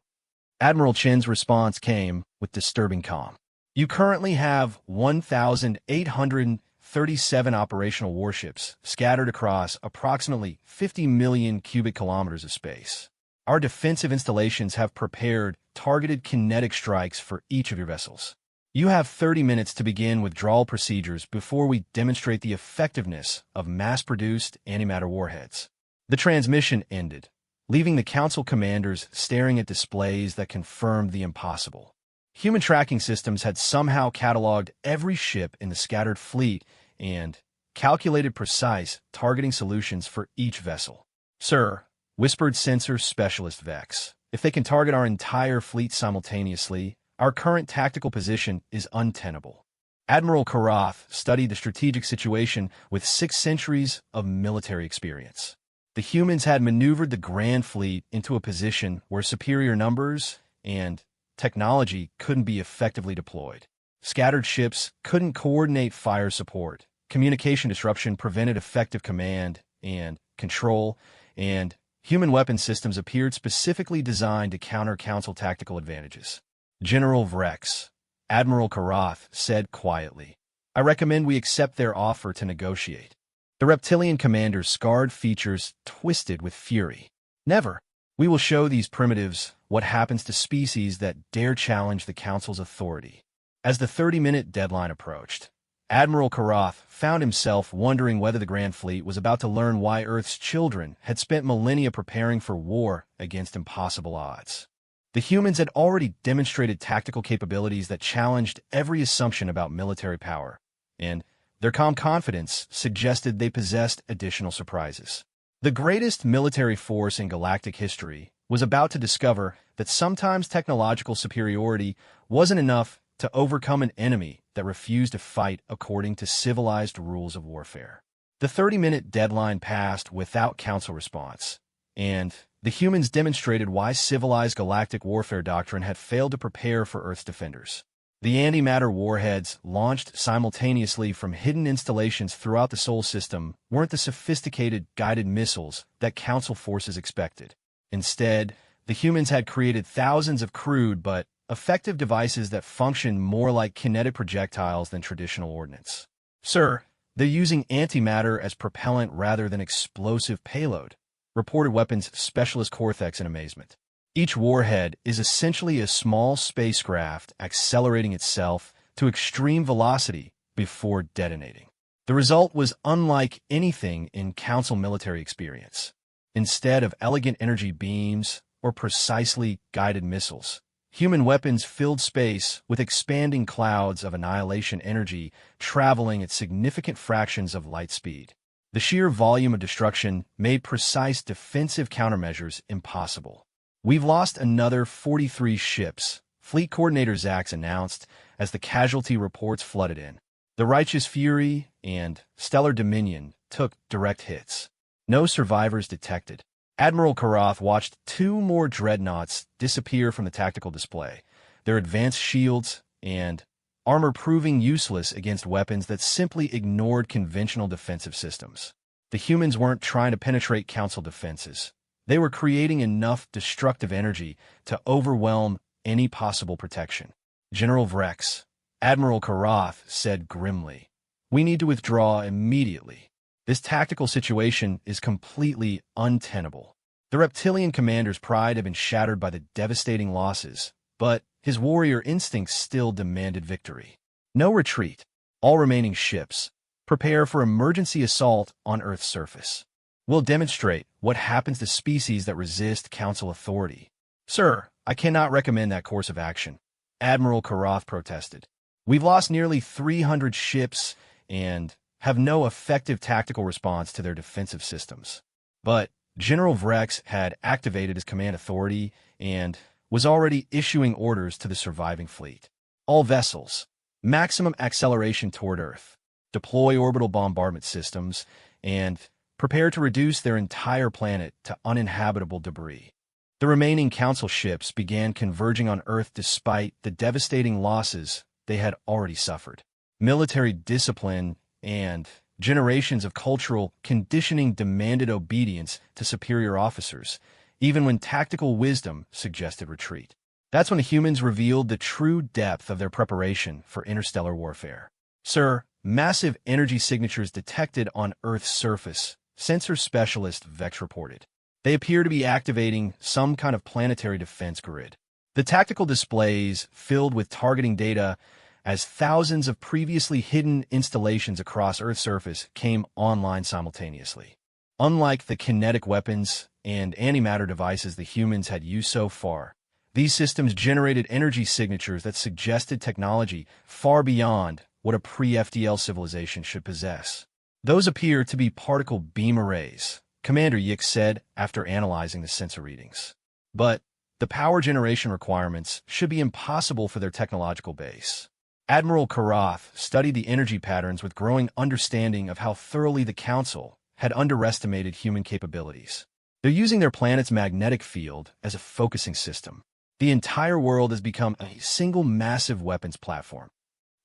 Admiral Chen's response came with disturbing calm. You currently have 1,837 operational warships scattered across approximately 50 million cubic kilometers of space. Our defensive installations have prepared targeted kinetic strikes for each of your vessels. You have 30 minutes to begin withdrawal procedures before we demonstrate the effectiveness of mass-produced antimatter warheads. The transmission ended, leaving the Council commanders staring at displays that confirmed the impossible. Human tracking systems had somehow cataloged every ship in the scattered fleet and calculated precise targeting solutions for each vessel. Sir, whispered Sensor Specialist Vex, if they can target our entire fleet simultaneously, our current tactical position is untenable. Admiral Karath studied the strategic situation with 6 centuries of military experience. The humans had maneuvered the Grand Fleet into a position where superior numbers and technology couldn't be effectively deployed. Scattered ships couldn't coordinate fire support. Communication disruption prevented effective command and control, and human weapon systems appeared specifically designed to counter Council tactical advantages. General Vrex, Admiral Karath said quietly, I recommend we accept their offer to negotiate. The reptilian commander's scarred features twisted with fury. Never. We will show these primitives what happens to species that dare challenge the Council's authority. As the 30-minute deadline approached, Admiral Karath found himself wondering whether the Grand Fleet was about to learn why Earth's children had spent millennia preparing for war against impossible odds. The humans had already demonstrated tactical capabilities that challenged every assumption about military power, and their calm confidence suggested they possessed additional surprises. The greatest military force in galactic history was about to discover that sometimes technological superiority wasn't enough to overcome an enemy that refused to fight according to civilized rules of warfare. The 30-minute deadline passed without Council response, and the humans demonstrated why civilized galactic warfare doctrine had failed to prepare for Earth's defenders. The antimatter warheads, launched simultaneously from hidden installations throughout the Sol system, weren't the sophisticated guided missiles that Council forces expected. Instead, the humans had created thousands of crude but effective devices that function more like kinetic projectiles than traditional ordnance. Sir, they're using antimatter as propellant rather than explosive payload, reported Weapons Specialist Corthex in amazement. Each warhead is essentially a small spacecraft accelerating itself to extreme velocity before detonating. The result was unlike anything in Council military experience. Instead of elegant energy beams or precisely guided missiles, human weapons filled space with expanding clouds of annihilation energy traveling at significant fractions of light speed. The sheer volume of destruction made precise defensive countermeasures impossible. We've lost another 43 ships, Fleet Coordinator Zax announced as the casualty reports flooded in. The Righteous Fury and Stellar Dominion took direct hits. No survivors detected. Admiral Karath watched 2 more dreadnoughts disappear from the tactical display, their advanced shields and armor proving useless against weapons that simply ignored conventional defensive systems. The humans weren't trying to penetrate Council defenses. They were creating enough destructive energy to overwhelm any possible protection. General Vrex, Admiral Karath said grimly, we need to withdraw immediately. This tactical situation is completely untenable. The reptilian commander's pride had been shattered by the devastating losses, but his warrior instincts still demanded victory. No retreat. All remaining ships, prepare for emergency assault on Earth's surface. We'll demonstrate what happens to species that resist Council authority. Sir, I cannot recommend that course of action, Admiral Karath protested. We've lost nearly 300 ships and have no effective tactical response to their defensive systems. But General Vrex had activated his command authority and was already issuing orders to the surviving fleet. All vessels, maximum acceleration toward Earth, deploy orbital bombardment systems, and prepare to reduce their entire planet to uninhabitable debris. The remaining Council ships began converging on Earth despite the devastating losses they had already suffered. Military discipline and generations of cultural conditioning demanded obedience to superior officers, even when tactical wisdom suggested retreat. That's when the humans revealed the true depth of their preparation for interstellar warfare. Sir, massive energy signatures detected on Earth's surface, sensor specialist Vex reported. They appear to be activating some kind of planetary defense grid. The tactical displays filled with targeting data as thousands of previously hidden installations across Earth's surface came online simultaneously. Unlike the kinetic weapons and antimatter devices the humans had used so far, these systems generated energy signatures that suggested technology far beyond what a pre-FDL civilization should possess. Those appear to be particle beam arrays, Commander Yik said after analyzing the sensor readings. But the power generation requirements should be impossible for their technological base. Admiral Karath studied the energy patterns with growing understanding of how thoroughly the Council had underestimated human capabilities. They're using their planet's magnetic field as a focusing system. The entire world has become a single massive weapons platform.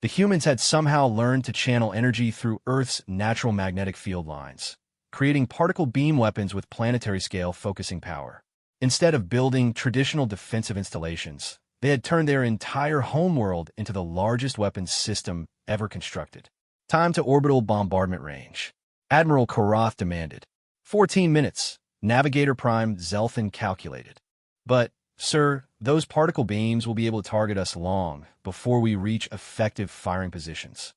The humans had somehow learned to channel energy through Earth's natural magnetic field lines, creating particle beam weapons with planetary-scale focusing power. Instead of building traditional defensive installations, they had turned their entire homeworld into the largest weapons system ever constructed. Time to orbital bombardment range, Admiral Karath demanded. 14 minutes, Navigator Prime Zelthan calculated. But, sir, those particle beams will be able to target us long before we reach effective firing positions.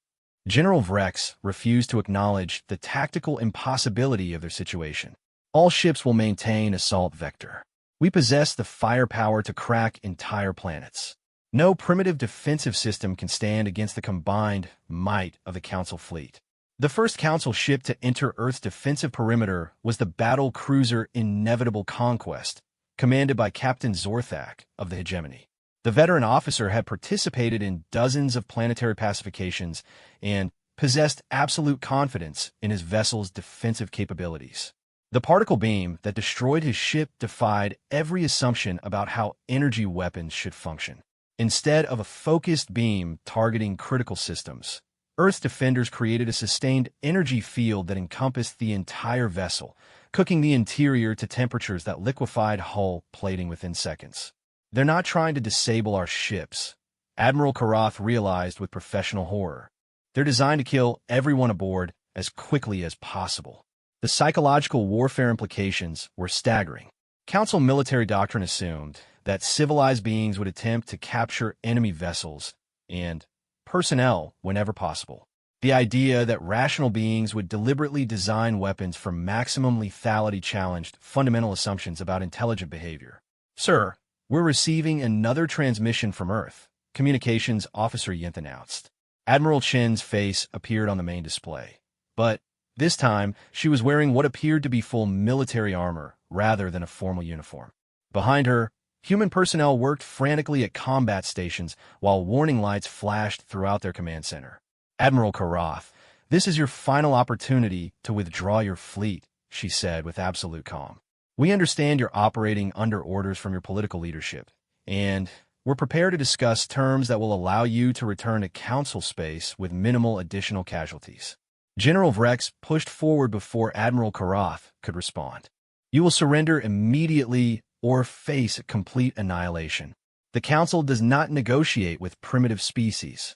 General Vrex refused to acknowledge the tactical impossibility of their situation. All ships will maintain assault vector. We possess the firepower to crack entire planets. No primitive defensive system can stand against the combined might of the Council fleet. The first Council ship to enter Earth's defensive perimeter was the battle cruiser Inevitable Conquest, commanded by Captain Zorthak of the Hegemony. The veteran officer had participated in dozens of planetary pacifications and possessed absolute confidence in his vessel's defensive capabilities. The particle beam that destroyed his ship defied every assumption about how energy weapons should function. Instead of a focused beam targeting critical systems, Earth's defenders created a sustained energy field that encompassed the entire vessel, cooking the interior to temperatures that liquefied hull plating within seconds. They're not trying to disable our ships, Admiral Karath realized with professional horror. They're designed to kill everyone aboard as quickly as possible. The psychological warfare implications were staggering. Council military doctrine assumed that civilized beings would attempt to capture enemy vessels and personnel whenever possible. The idea that rational beings would deliberately design weapons for maximum lethality challenged fundamental assumptions about intelligent behavior. Sir, we're receiving another transmission from Earth, Communications Officer Yinth announced. Admiral Chen's face appeared on the main display, but this time, she was wearing what appeared to be full military armor rather than a formal uniform. Behind her, human personnel worked frantically at combat stations while warning lights flashed throughout their command center. Admiral Karath, this is your final opportunity to withdraw your fleet, she said with absolute calm. We understand you're operating under orders from your political leadership, and we're prepared to discuss terms that will allow you to return to Council space with minimal additional casualties. General Vrex pushed forward before Admiral Karath could respond. You will surrender immediately or face complete annihilation. The Council does not negotiate with primitive species.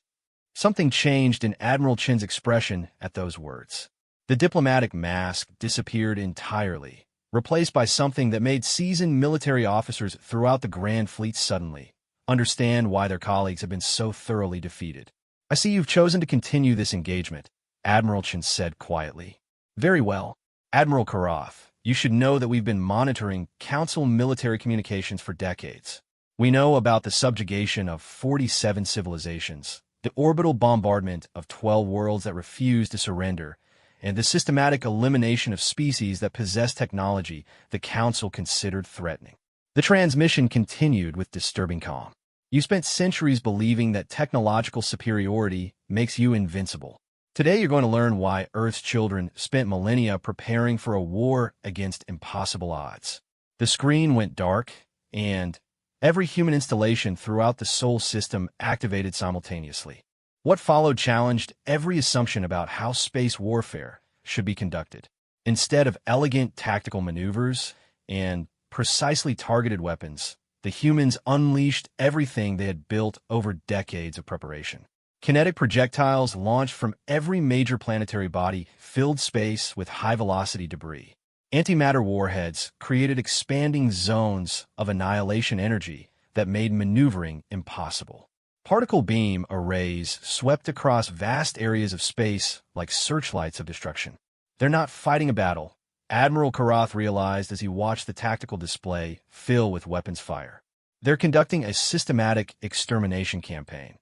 Something changed in Admiral Chen's expression at those words. The diplomatic mask disappeared entirely, replaced by something that made seasoned military officers throughout the Grand Fleet suddenly understand why their colleagues have been so thoroughly defeated. I see you've chosen to continue this engagement, Admiral Chen said quietly. Very well. Admiral Karath, you should know that we've been monitoring Council military communications for decades. We know about the subjugation of 47 civilizations, the orbital bombardment of 12 worlds that refused to surrender, and the systematic elimination of species that possess technology the Council considered threatening. The transmission continued with disturbing calm. You spent centuries believing that technological superiority makes you invincible. Today you're going to learn why Earth's children spent millennia preparing for a war against impossible odds. The screen went dark, and every human installation throughout the Sol system activated simultaneously. What followed challenged every assumption about how space warfare should be conducted. Instead of elegant tactical maneuvers and precisely targeted weapons, the humans unleashed everything they had built over decades of preparation. Kinetic projectiles launched from every major planetary body filled space with high-velocity debris. Antimatter warheads created expanding zones of annihilation energy that made maneuvering impossible. Particle beam arrays swept across vast areas of space like searchlights of destruction. They're not fighting a battle, Admiral Karath realized as he watched the tactical display fill with weapons fire. They're conducting a systematic extermination campaign.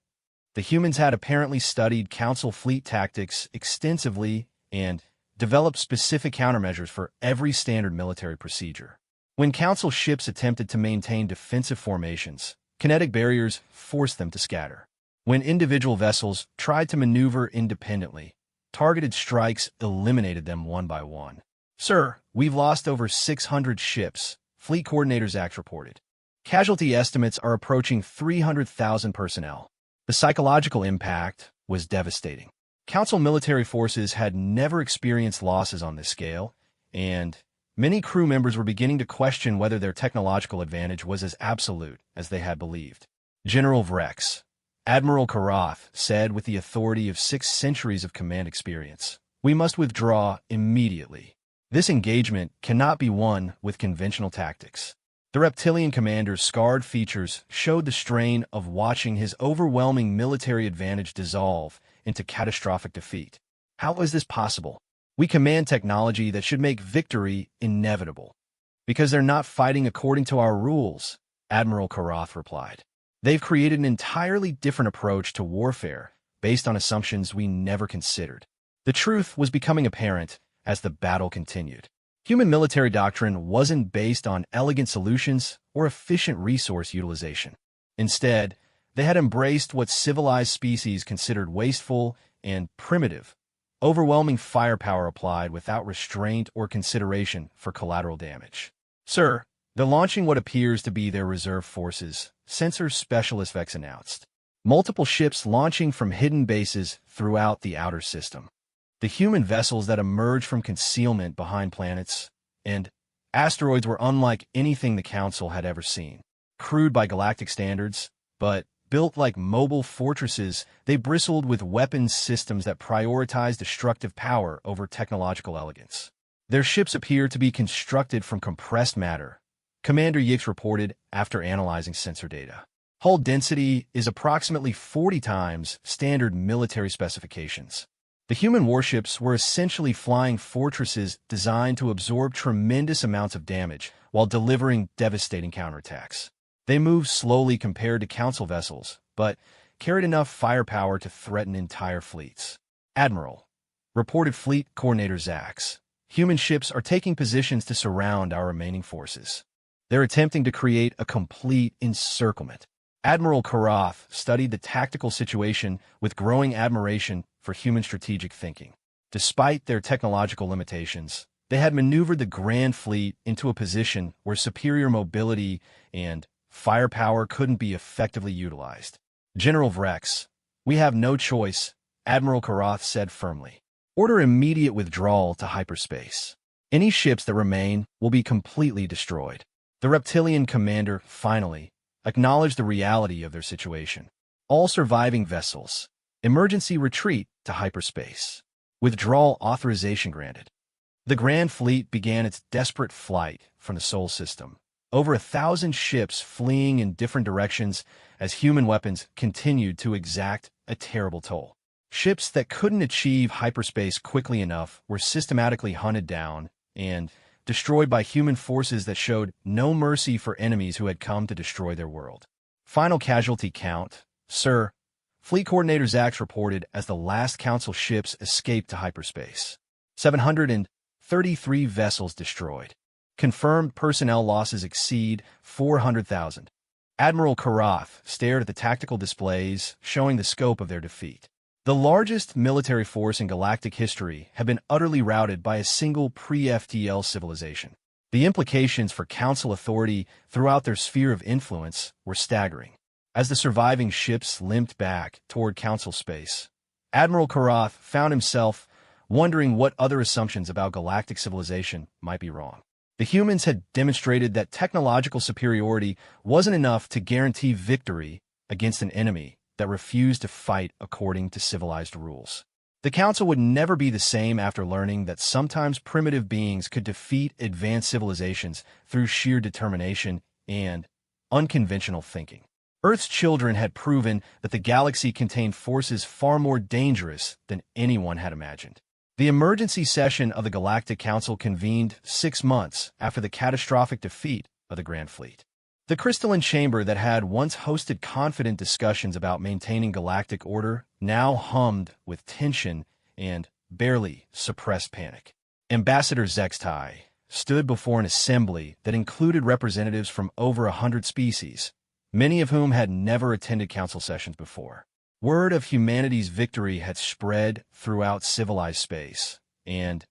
The humans had apparently studied Council fleet tactics extensively and developed specific countermeasures for every standard military procedure. When Council ships attempted to maintain defensive formations, kinetic barriers forced them to scatter. When individual vessels tried to maneuver independently, targeted strikes eliminated them one by one. "Sir, we've lost over 600 ships," Fleet Coordinator Zax reported. Casualty estimates are approaching 300,000 personnel. The psychological impact was devastating. Council military forces had never experienced losses on this scale, and many crew members were beginning to question whether their technological advantage was as absolute as they had believed. General Vrex, Admiral Karath, said with the authority of 6 centuries of command experience, "We must withdraw immediately. This engagement cannot be won with conventional tactics." The reptilian commander's scarred features showed the strain of watching his overwhelming military advantage dissolve into catastrophic defeat. "How is this possible? We command technology that should make victory inevitable." "Because they're not fighting according to our rules," Admiral Karath replied. "They've created an entirely different approach to warfare based on assumptions we never considered." The truth was becoming apparent as the battle continued. Human military doctrine wasn't based on elegant solutions or efficient resource utilization. Instead, they had embraced what civilized species considered wasteful and primitive, overwhelming firepower applied without restraint or consideration for collateral damage. "Sir, they're launching what appears to be their reserve forces," Sensor Specialist Vex announced. Multiple ships launching from hidden bases throughout the outer system. The human vessels that emerged from concealment behind planets and asteroids were unlike anything the Council had ever seen. Crude by galactic standards, but built like mobile fortresses, they bristled with weapons systems that prioritized destructive power over technological elegance. Their ships appear to be constructed from compressed matter, Commander Yix reported after analyzing sensor data. Hull density is approximately 40 times standard military specifications. The human warships were essentially flying fortresses designed to absorb tremendous amounts of damage while delivering devastating counterattacks. They moved slowly compared to Council vessels, but carried enough firepower to threaten entire fleets. "Admiral," reported Fleet Coordinator Zax, "human ships are taking positions to surround our remaining forces. They're attempting to create a complete encirclement." Admiral Karath studied the tactical situation with growing admiration for human strategic thinking. Despite their technological limitations, they had maneuvered the Grand Fleet into a position where superior mobility and firepower couldn't be effectively utilized. "General Vrex, we have no choice," Admiral Karath said firmly. "Order immediate withdrawal to hyperspace. Any ships that remain will be completely destroyed." The reptilian commander finally acknowledged the reality of their situation. "All surviving vessels, emergency retreat to hyperspace. Withdrawal authorization granted." The Grand Fleet began its desperate flight from the Sol system, over 1,000 ships fleeing in different directions as human weapons continued to exact a terrible toll. Ships that couldn't achieve hyperspace quickly enough were systematically hunted down and destroyed by human forces that showed no mercy for enemies who had come to destroy their world. "Final casualty count, sir, Fleet Coordinator Zax reported as the last Council ships escaped to hyperspace. 733 vessels destroyed. Confirmed personnel losses exceed 400,000. Admiral Karath stared at the tactical displays, showing the scope of their defeat. The largest military force in galactic history had been utterly routed by a single pre-FTL civilization. The implications for Council authority throughout their sphere of influence were staggering. As the surviving ships limped back toward Council space, Admiral Karath found himself wondering what other assumptions about galactic civilization might be wrong. The humans had demonstrated that technological superiority wasn't enough to guarantee victory against an enemy that refused to fight according to civilized rules. The Council would never be the same after learning that sometimes primitive beings could defeat advanced civilizations through sheer determination and unconventional thinking. Earth's children had proven that the galaxy contained forces far more dangerous than anyone had imagined. The emergency session of the Galactic Council convened 6 months after the catastrophic defeat of the Grand Fleet. The crystalline chamber that had once hosted confident discussions about maintaining galactic order now hummed with tension and barely suppressed panic. Ambassador Zextai stood before an assembly that included representatives from over 100 species, many of whom had never attended council sessions before. Word of humanity's victory had spread throughout civilized space, and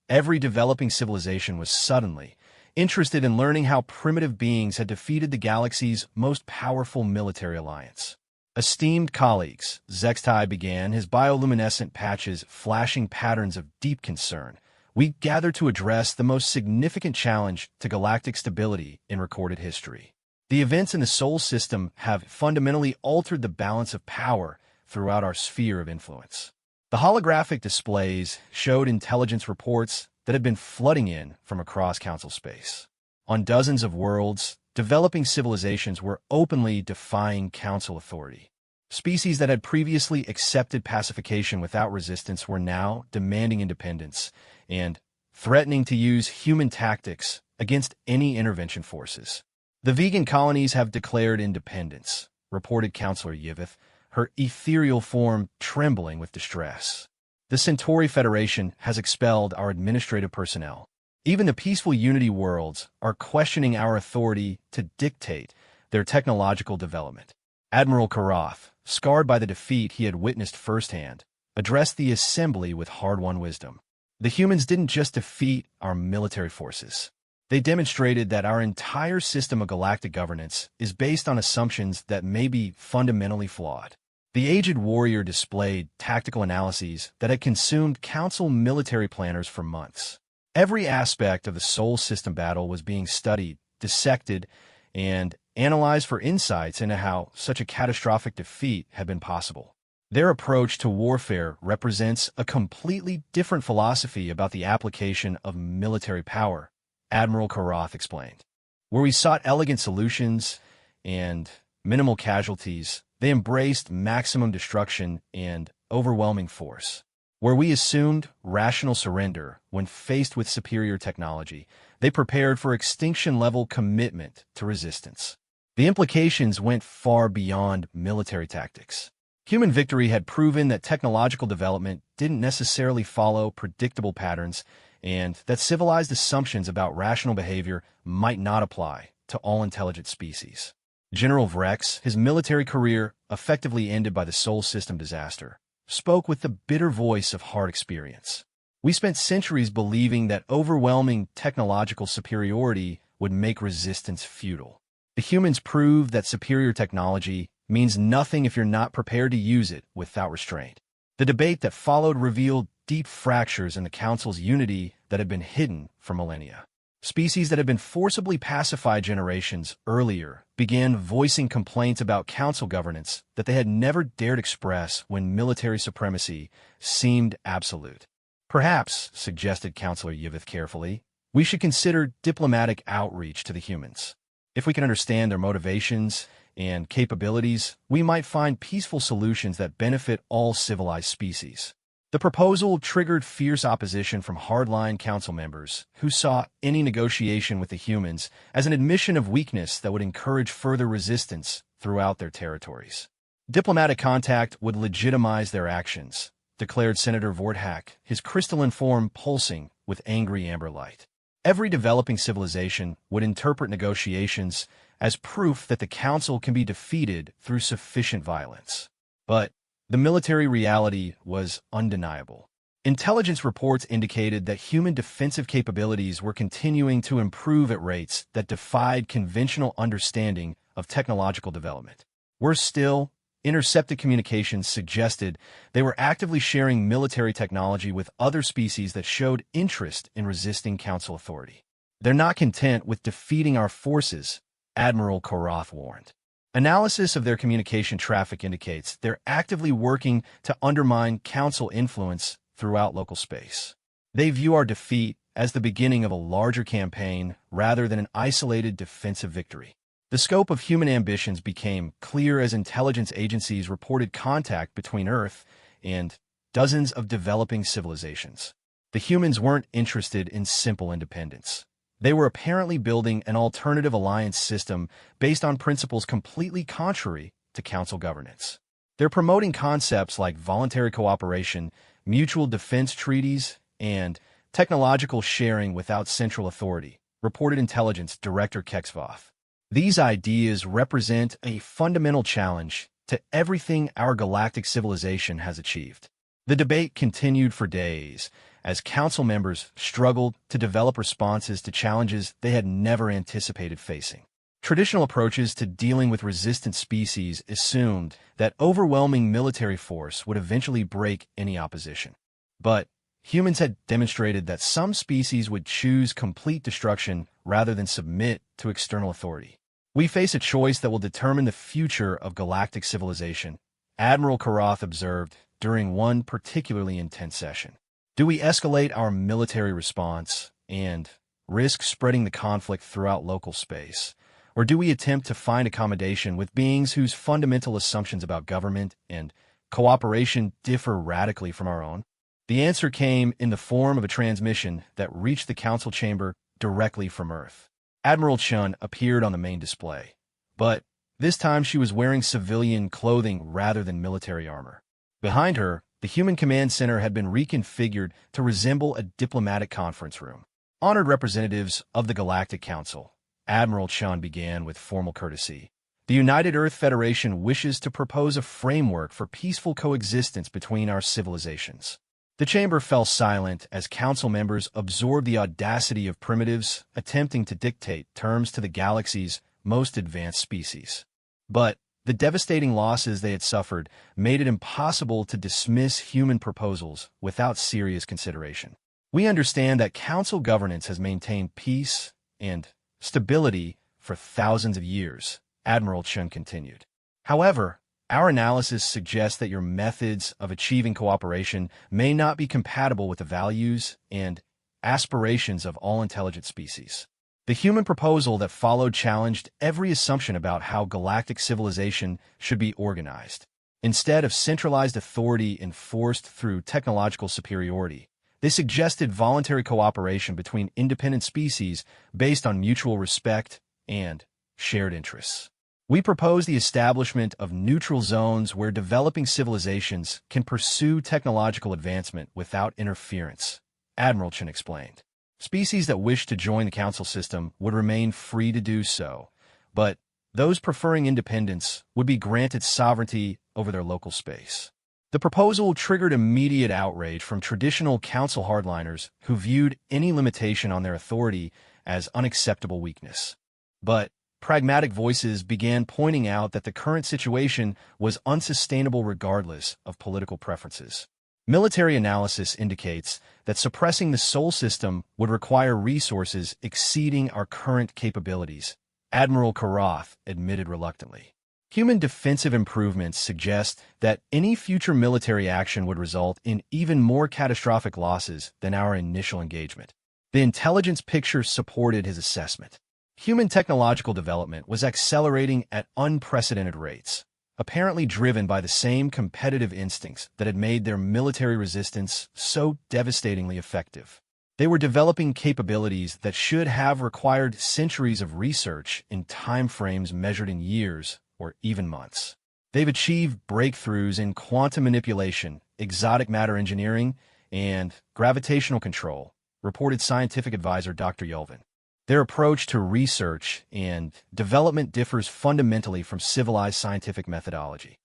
every developing civilization was suddenly interested in learning how primitive beings had defeated the galaxy's most powerful military alliance. Esteemed colleagues, Zextai began, his bioluminescent patches flashing patterns of deep concern. We gather to address the most significant challenge to galactic stability in recorded history. The events in the Sol system have fundamentally altered the balance of power throughout our sphere of influence. The holographic displays showed intelligence reports that had been flooding in from across Council space. On dozens of worlds, developing civilizations were openly defying Council authority. Species that had previously accepted pacification without resistance were now demanding independence and threatening to use human tactics against any intervention forces. The vegan colonies have declared independence, reported Counselor Yivith, her ethereal form trembling with distress. The Centauri Federation has expelled our administrative personnel. Even the peaceful Unity worlds are questioning our authority to dictate their technological development. Admiral Karath, scarred by the defeat he had witnessed firsthand, addressed the assembly with hard-won wisdom. The humans didn't just defeat our military forces. They demonstrated that our entire system of galactic governance is based on assumptions that may be fundamentally flawed. The aged warrior displayed tactical analyses that had consumed Council military planners for months. Every aspect of the Sol system battle was being studied, dissected, and analyzed for insights into how such a catastrophic defeat had been possible. Their approach to warfare represents a completely different philosophy about the application of military power, Admiral Karath explained. Where we sought elegant solutions and minimal casualties, they embraced maximum destruction and overwhelming force. Where we assumed rational surrender when faced with superior technology, they prepared for extinction-level commitment to resistance. The implications went far beyond military tactics. Human victory had proven that technological development didn't necessarily follow predictable patterns and that civilized assumptions about rational behavior might not apply to all intelligent species. General Vrex, his military career effectively ended by the Sol system disaster, spoke with the bitter voice of hard experience. We spent centuries believing that overwhelming technological superiority would make resistance futile. The humans proved that superior technology means nothing if you're not prepared to use it without restraint. The debate that followed revealed deep fractures in the Council's unity that had been hidden for millennia. Species that had been forcibly pacified generations earlier began voicing complaints about Council governance that they had never dared express when military supremacy seemed absolute. Perhaps, suggested Counselor Yivith carefully, we should consider diplomatic outreach to the humans. If we can understand their motivations and capabilities, we might find peaceful solutions that benefit all civilized species. The proposal triggered fierce opposition from hardline council members who saw any negotiation with the humans as an admission of weakness that would encourage further resistance throughout their territories. Diplomatic contact would legitimize their actions, declared Senator Vorthak, his crystalline form pulsing with angry amber light. Every developing civilization would interpret negotiations as proof that the Council can be defeated through sufficient violence. But the military reality was undeniable. Intelligence reports indicated that human defensive capabilities were continuing to improve at rates that defied conventional understanding of technological development. Worse still, intercepted communications suggested they were actively sharing military technology with other species that showed interest in resisting Council authority. "They're not content with defeating our forces," Admiral Korath warned. Analysis of their communication traffic indicates they're actively working to undermine Council influence throughout local space. They view our defeat as the beginning of a larger campaign rather than an isolated defensive victory. The scope of human ambitions became clear as intelligence agencies reported contact between Earth and dozens of developing civilizations. The humans weren't interested in simple independence. They were apparently building an alternative alliance system based on principles completely contrary to Council governance. They're promoting concepts like voluntary cooperation, mutual defense treaties, and technological sharing without central authority, reported Intelligence Director Kexvoth. These ideas represent a fundamental challenge to everything our galactic civilization has achieved. The debate continued for days as Council members struggled to develop responses to challenges they had never anticipated facing. Traditional approaches to dealing with resistant species assumed that overwhelming military force would eventually break any opposition. But humans had demonstrated that some species would choose complete destruction rather than submit to external authority. "We face a choice that will determine the future of galactic civilization," Admiral Korath observed during one particularly intense session. "Do we escalate our military response and risk spreading the conflict throughout local space? Or do we attempt to find accommodation with beings whose fundamental assumptions about government and cooperation differ radically from our own?" The answer came in the form of a transmission that reached the Council chamber directly from Earth. Admiral Chun appeared on the main display, but this time she was wearing civilian clothing rather than military armor. Behind her, the Human Command Center had been reconfigured to resemble a diplomatic conference room. "Honored representatives of the Galactic Council," Admiral Chun began with formal courtesy, "the United Earth Federation wishes to propose a framework for peaceful coexistence between our civilizations." The chamber fell silent as Council members absorbed the audacity of primitives attempting to dictate terms to the galaxy's most advanced species. But the devastating losses they had suffered made it impossible to dismiss human proposals without serious consideration. "We understand that Council governance has maintained peace and stability for thousands of years," Admiral Chun continued. "However, our analysis suggests that your methods of achieving cooperation may not be compatible with the values and aspirations of all intelligent species." The human proposal that followed challenged every assumption about how galactic civilization should be organized. Instead of centralized authority enforced through technological superiority, they suggested voluntary cooperation between independent species based on mutual respect and shared interests. "We propose the establishment of neutral zones where developing civilizations can pursue technological advancement without interference," Admiral Chen explained. "Species that wish to join the Council system would remain free to do so, but those preferring independence would be granted sovereignty over their local space." The proposal triggered immediate outrage from traditional Council hardliners who viewed any limitation on their authority as unacceptable weakness. But pragmatic voices began pointing out that the current situation was unsustainable regardless of political preferences. Military analysis indicates that suppressing the Sol system would require resources exceeding our current capabilities, Admiral Korath admitted reluctantly. Human defensive improvements suggest that any future military action would result in even more catastrophic losses than our initial engagement. The intelligence picture supported his assessment. Human technological development was accelerating at unprecedented rates, apparently driven by the same competitive instincts that had made their military resistance so devastatingly effective. They were developing capabilities that should have required centuries of research in time frames measured in years or even months. They've achieved breakthroughs in quantum manipulation, exotic matter engineering, and gravitational control, reported scientific advisor Dr. Yulvin. Their approach to research and development differs fundamentally from civilized scientific methodology.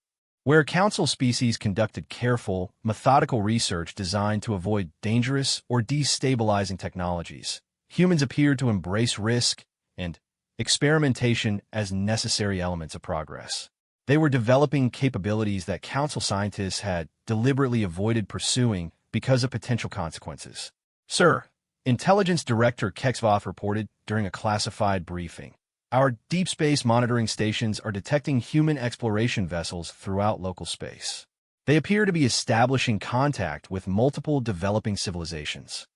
Where council species conducted careful, methodical research designed to avoid dangerous or destabilizing technologies, humans appeared to embrace risk and experimentation as necessary elements of progress. They were developing capabilities that council scientists had deliberately avoided pursuing because of potential consequences. Sir, Intelligence Director Kexvoth reported during a classified briefing. Our deep space monitoring stations are detecting human exploration vessels throughout local space. They appear to be establishing contact with multiple developing civilizations.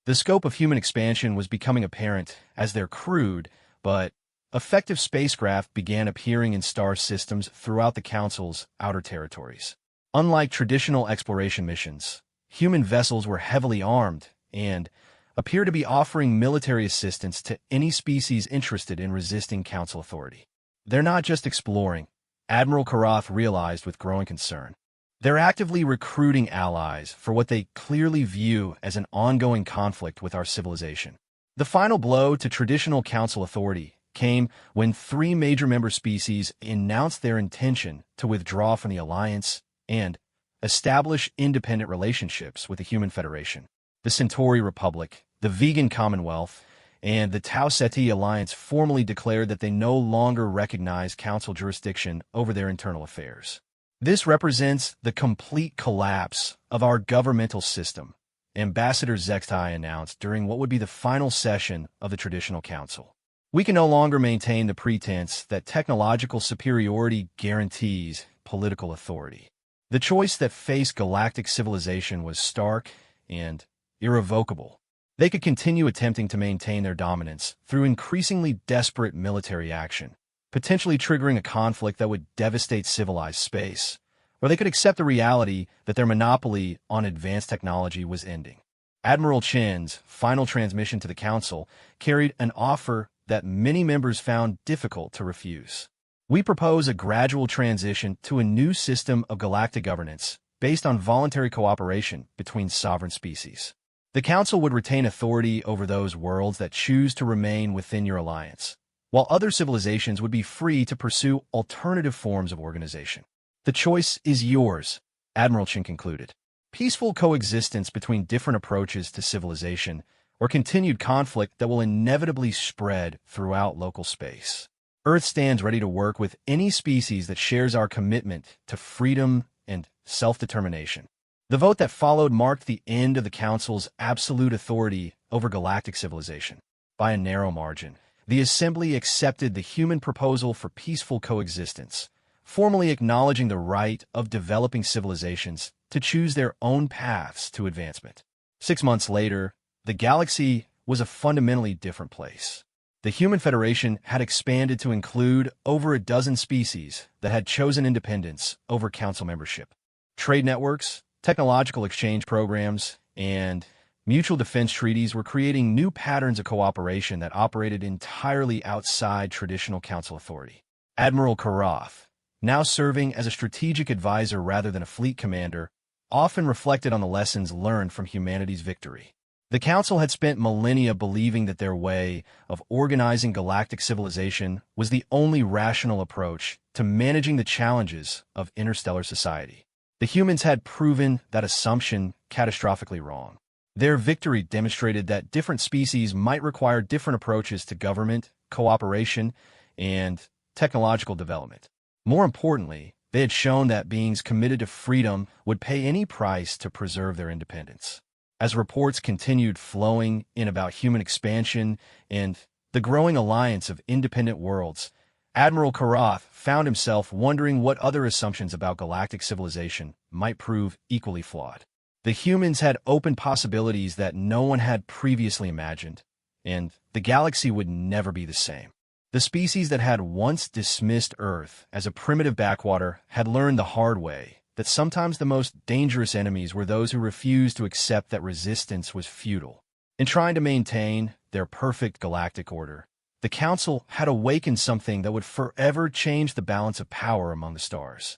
The scope of human expansion was becoming apparent as their crude, but effective spacecraft began appearing in star systems throughout the Council's outer territories. Unlike traditional exploration missions, human vessels were heavily armed and appear to be offering military assistance to any species interested in resisting Council authority. They're not just exploring, Admiral Karath realized with growing concern. They're actively recruiting allies for what they clearly view as an ongoing conflict with our civilization. The final blow to traditional Council authority came when 3 major member species announced their intention to withdraw from the Alliance and establish independent relationships with the Human Federation. The Centauri Republic, the Vegan Commonwealth, and the Tau Ceti Alliance formally declared that they no longer recognize Council jurisdiction over their internal affairs. This represents the complete collapse of our governmental system, Ambassador Zextai announced during what would be the final session of the Traditional Council. We can no longer maintain the pretense that technological superiority guarantees political authority. The choice that faced galactic civilization was stark and irrevocable. They could continue attempting to maintain their dominance through increasingly desperate military action, potentially triggering a conflict that would devastate civilized space, or they could accept the reality that their monopoly on advanced technology was ending. Admiral Chen's final transmission to the Council carried an offer that many members found difficult to refuse. We propose a gradual transition to a new system of galactic governance based on voluntary cooperation between sovereign species. The Council would retain authority over those worlds that choose to remain within your alliance, while other civilizations would be free to pursue alternative forms of organization. The choice is yours, Admiral Chen concluded. Peaceful coexistence between different approaches to civilization or continued conflict that will inevitably spread throughout local space. Earth stands ready to work with any species that shares our commitment to freedom and self-determination. The vote that followed marked the end of the Council's absolute authority over galactic civilization. By a narrow margin, the Assembly accepted the human proposal for peaceful coexistence, formally acknowledging the right of developing civilizations to choose their own paths to advancement. 6 months later, the galaxy was a fundamentally different place. The Human Federation had expanded to include over a dozen species that had chosen independence over Council membership. Trade networks, technological exchange programs, and mutual defense treaties were creating new patterns of cooperation that operated entirely outside traditional Council authority. Admiral Karath, now serving as a strategic advisor rather than a fleet commander, often reflected on the lessons learned from humanity's victory. The Council had spent millennia believing that their way of organizing galactic civilization was the only rational approach to managing the challenges of interstellar society. The humans had proven that assumption catastrophically wrong. Their victory demonstrated that different species might require different approaches to government, cooperation, and technological development. More importantly, they had shown that beings committed to freedom would pay any price to preserve their independence. As reports continued flowing in about human expansion and the growing alliance of independent worlds, Admiral Karath found himself wondering what other assumptions about galactic civilization might prove equally flawed. The humans had opened possibilities that no one had previously imagined, and the galaxy would never be the same. The species that had once dismissed Earth as a primitive backwater had learned the hard way that sometimes the most dangerous enemies were those who refused to accept that resistance was futile. In trying to maintain their perfect galactic order, the Council had awakened something that would forever change the balance of power among the stars.